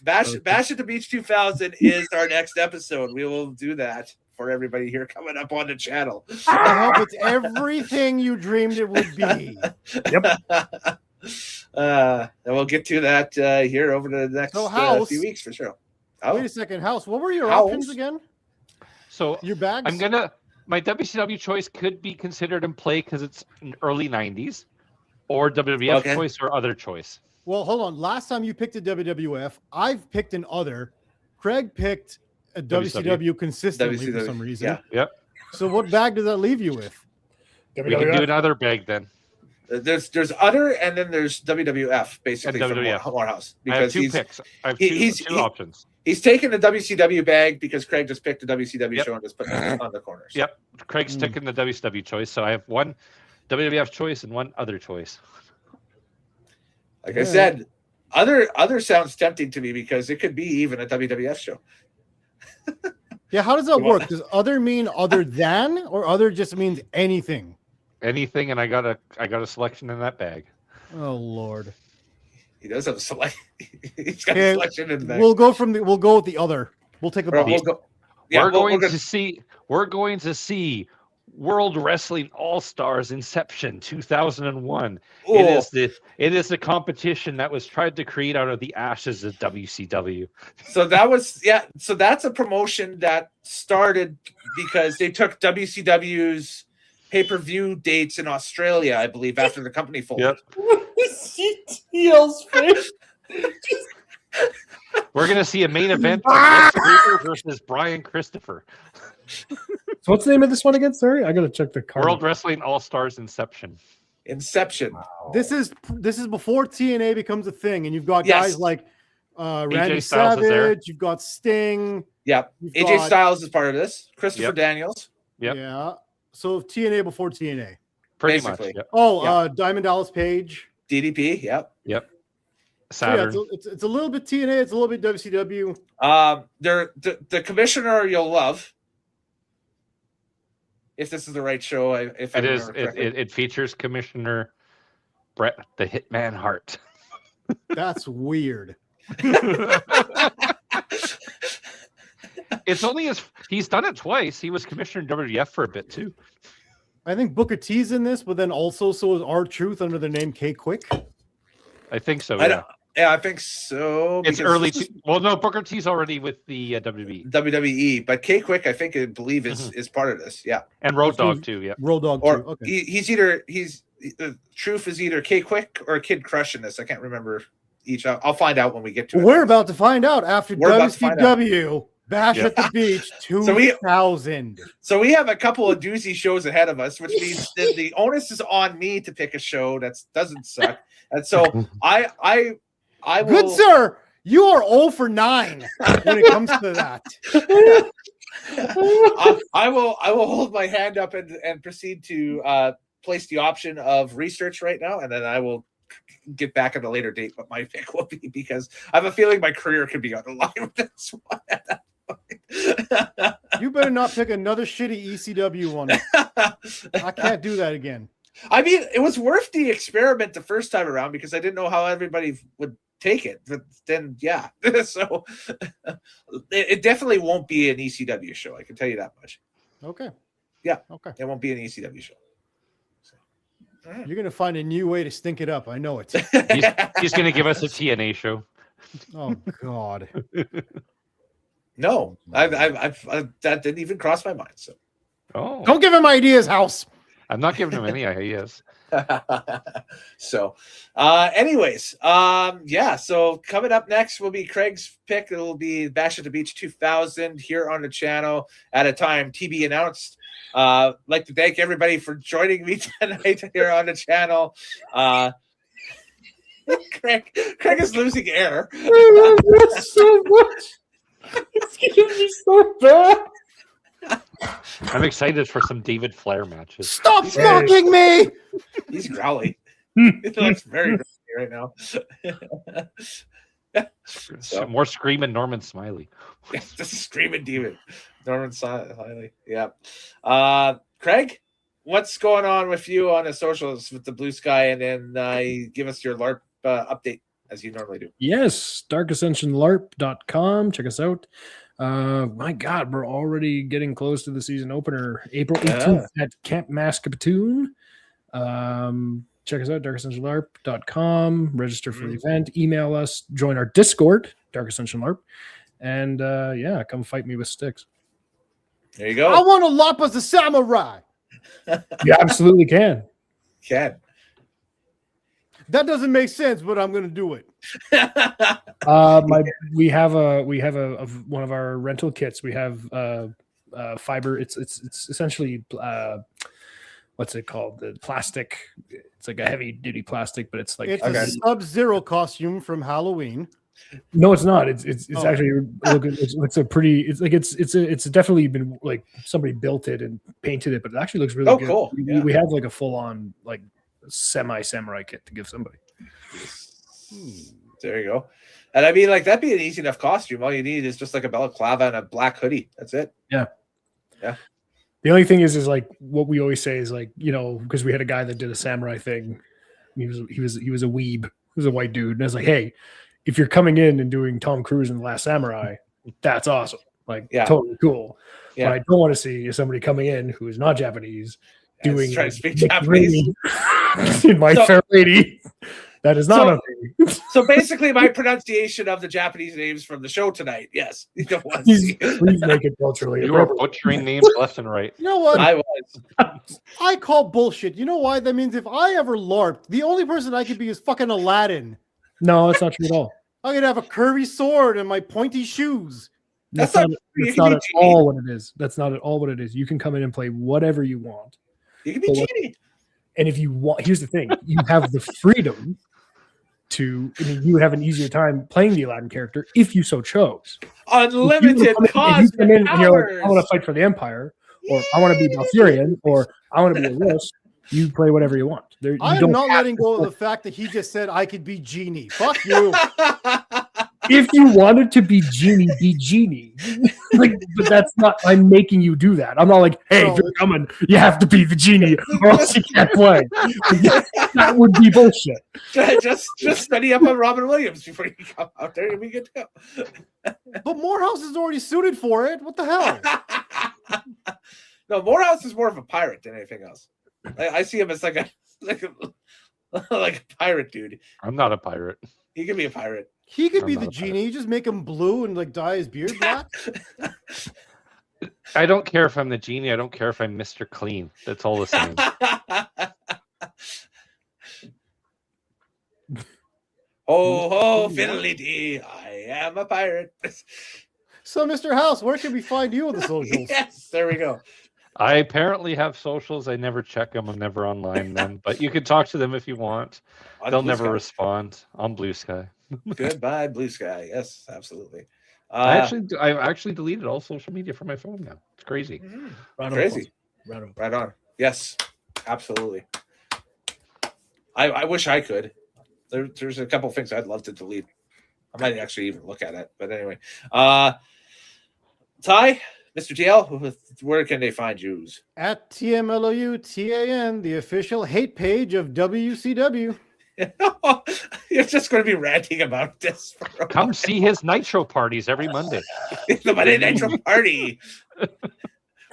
Bash at the Beach 2000 is our next episode. We will do that for everybody here coming up on the channel. I hope it's everything you dreamed it would be. Yep. And we'll get to that here over the next few weeks for sure. Wait a second, House. What were your options again? So your bags. My WCW choice could be considered in play because it's in early 90s, or WWF choice or other choice. Well, hold on. Last time you picked a WWF, I've picked an other. Craig picked a WCW consistently for some reason. Yeah. Yep. So what bag does that leave you with? We can do another bag then. There's other, and then there's WWF basically from Moorhouse. Because I have two picks. I have two options. He's taking the WCW bag because Craig just picked the WCW show and just put it on the corners. Yep. Craig's taking the WCW choice, so I have one WWF choice and one other choice. Like I said, other sounds tempting to me because it could be even a WWF show. Yeah, how does that work? Does other mean other than, or other just means anything? Anything, and I got a selection in that bag. Oh Lord. He does have a selection. He's got a selection in the bag. We'll go with the other. We'll take a We're going to see World Wrestling All-Stars Inception 2001. It is the competition that was tried to create out of the ashes of WCW. So that's a promotion that started because they took WCW's pay-per-view dates in Australia, I believe, after the company folded. Yep. TL's face. We're going to see a main event of Lex Luger versus Brian Christopher. So what's the name of this one again? Sorry, I got to check the card. World Wrestling All-Stars Inception. Wow. This is before TNA becomes a thing, and you've got guys like Randy Styles Savage. You've got Sting. Yeah, AJ Styles is part of this. Christopher Daniels. Yep. Yeah. So TNA before TNA. Pretty much. Yep. Diamond Dallas Page. DDP. Yep. Saturn. So it's a little bit TNA. It's a little bit WCW. The commissioner you'll love. If this is the right show, it features Commissioner Bret the Hitman Hart. That's weird. It's only he's done it twice. He was commissioner in WWF for a bit too. I think Booker T's in this, but then also so is R-Truth under the name K Quick. I think so. Yeah, I think so. It's early. Well, no, Booker T's already with the WWE, but K Quick, I believe is part of this. Yeah, and Road Dogg too. Yeah, Road Dogg or too. Okay. He's Truth is either K Quick or Kid Crush in this. I can't remember each. I'll find out when we get to it. We're about to find out after WCW Bash at the Beach 2000. So we have a couple of doozy shows ahead of us, which means that the onus is on me to pick a show that doesn't suck. And so I will. Good sir, you are 0 for 9 when it comes to that. I will hold my hand up and proceed to place the option of research right now, and then I will get back at a later date what my pick will be, because I have a feeling my career could be on the line with this one at that point. You better not pick another shitty ECW one. I can't do that again. I mean, it was worth the experiment the first time around because I didn't know how everybody would take it. But then, yeah. So it definitely won't be an ECW show. I can tell you that much. Okay. Yeah. Okay. It won't be an ECW show. So. You're going to find a new way to stink it up. I know it. He's going to give us a TNA show. Oh, God. No, I that didn't even cross my mind. So, don't give him ideas, House. I'm not giving him any ideas. So, anyways, yeah. So coming up next will be Craig's pick. It'll be Bash at the Beach 2000 here on the channel at a time TB announced. Like to thank everybody for joining me tonight here on the channel. Craig is losing air. I love this so much. It's gonna be so bad. I'm excited for some David Flair matches. Stop mocking me! He's growly. He looks very growly right now. So, more screaming Norman Smiley. Yeah, just a screaming demon. Norman Smiley. Yeah. Craig, what's going on with you on the socials with the Blue Sky? And then give us your LARP update as you normally do. Yes, darkascensionlarp.com. Check us out. My God, we're already getting close to the season opener, April 18th at Camp Mascapatoon. Check us out, darkascensionlarp.com. Register for the event. Email us. Join our Discord, Dark Ascension LARP. And yeah, come fight me with sticks. There you go. I want to LARP as a samurai. You absolutely can. That doesn't make sense, but I'm going to do it. We have one of our rental kits. We have fiber. It's essentially what's it called? The plastic. It's like a heavy duty plastic, but it's like it's a Sub-Zero costume from Halloween. No, it's not. It's actually it's definitely been like somebody built it and painted it, but it actually looks really good. Cool. Yeah. We have like a full on like semi-samurai kit to give somebody. There you go. And I mean, like, that'd be an easy enough costume. All you need is just like a balaclava and a black hoodie. That's it. Yeah. The only thing is like what we always say is like, you know, because we had a guy that did a samurai thing. He was a weeb. He was a white dude, and I was like, hey, if you're coming in and doing Tom Cruise in The Last Samurai, that's awesome. Like, totally cool. What I don't want to see is somebody coming in who is not Japanese doing trying to speak Japanese in My Fair Lady. That is not okay. So basically, my pronunciation of the Japanese names from the show tonight. Yes, you don't want to please make it culturally. You were butchering names left and right. You know what? I was. I call bullshit. You know why? That means if I ever LARPed, the only person I could be is fucking Aladdin. No, that's not true at all. I could have a curvy sword and my pointy shoes. That's not at all what it is. That's not at all what it is. You can come in and play whatever you want. You can be Genie. And if you want, here's the thing: you have the freedom to. I mean, you would have an easier time playing the Aladdin character if you so chose. Unlimited cosmic powers. You're like, I want to fight for the Empire, or I want to be Balthurian, or I want to be a Russ. You play whatever you want. I'm not letting go of the fact that he just said I could be Genie. Fuck you. if you wanted to be Genie, be Genie. Like, but that's not. I'm making you do that. I'm not like, hey, if you're coming, you have to be the Genie, or else you can't play. That would be bullshit. Just study up on Robin Williams before you come out there. You'll be good to go. But Moorhouse is already suited for it. What the hell? No, Moorhouse is more of a pirate than anything else. I see him as like a pirate dude. I'm not a pirate. He could be a pirate. He could be the Genie. You just make him blue and like dye his beard black. I don't care if I'm the Genie. I don't care if I'm Mr. Clean. That's all the same. Ho ho fiddly-dee, I am a pirate. So, Mr. House, where can we find you on the socials? Yes, there we go. I apparently have socials. I never check them. I'm never online then, but you can talk to them if you want. They'll never respond on Blue Sky. Goodbye, Blue Sky. Yes, absolutely. I actually deleted all social media from my phone now. It's crazy. Crazy. Right on. Yes, absolutely. I wish I could. There's a couple things I'd love to delete. I might actually even look at it. But anyway. Ty, Mr. TL, where can they find you? At TMLOUTAN, the official hate page of WCW. You're just going to be ranting about this. Come see his Nitro parties every Monday. The Monday Nitro party.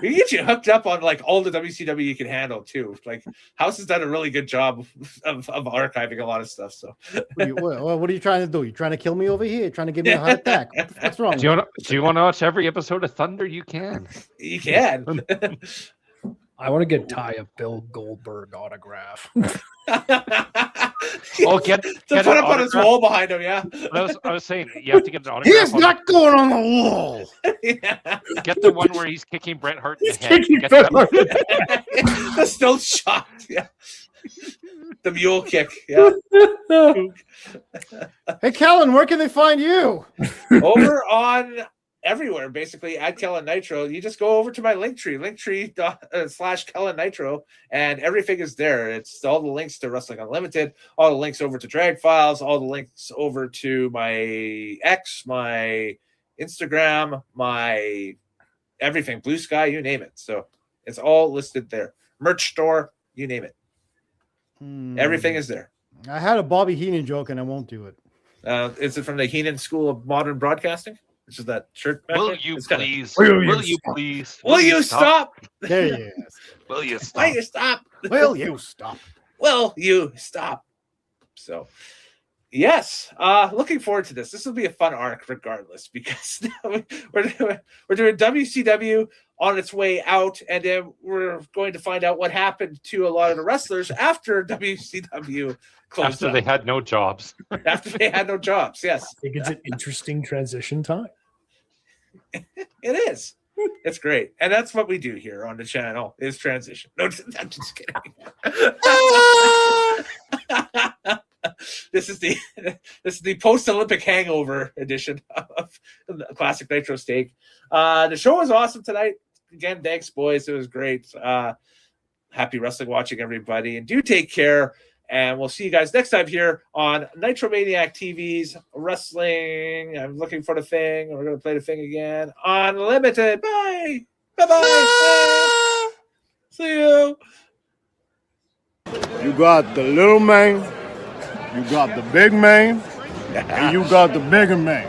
We can get you hooked up on like all the WCW you can handle too. Like House has done a really good job of archiving a lot of stuff. So, what are you trying to do? You trying to kill me over here? You're trying to give me a heart attack? What's wrong? Do you want to watch every episode of Thunder? You can. You can. I want to get Ty a Bill Goldberg autograph. Get put up on his wall behind him. Yeah, I was saying you have to get an autograph. He's not going on the wall. Yeah. Get the one where he's kicking Bret Hart in the head. The still shot. Yeah, the mule kick. Yeah. Hey, Kellen, where can they find you? Over on everywhere, basically, at Kellen Nitro. You just go over to my linktree/Kellen Nitro, and everything is there. It's all the links to Wrestling Unlimited, all the links over to Drag Files, all the links over to my X, my Instagram, my everything, Blue Sky, you name it. So it's all listed there. Merch store, you name it. Everything is there. I had a Bobby Heenan joke, and I won't do it. Is it from the Heenan School of Modern Broadcasting? Which is that shirt? Will you please? Will you please? Will you stop? There he is. Will you stop? Will you stop? Will you stop? Will you stop? So, yes, looking forward to this. This will be a fun arc, regardless, because we're doing WCW on its way out, and then we're going to find out what happened to a lot of the wrestlers after WCW closed after up. They had no jobs. After they had no jobs, yes. I think it's an interesting transition time. It is. It's great. And that's what we do here on the channel is transition. No, I'm just kidding. This is the post-Olympic hangover edition of the Classic Nitro Steak. The show was awesome tonight. Again, thanks, boys. It was great. Happy wrestling watching, everybody. And do take care. And we'll see you guys next time here on Nitromaniac TV's Wrestling. I'm looking for the thing. We're going to play the thing again. Unlimited. Bye. Bye-bye. See you. You got the little man, you got the big man, and you got the bigger man.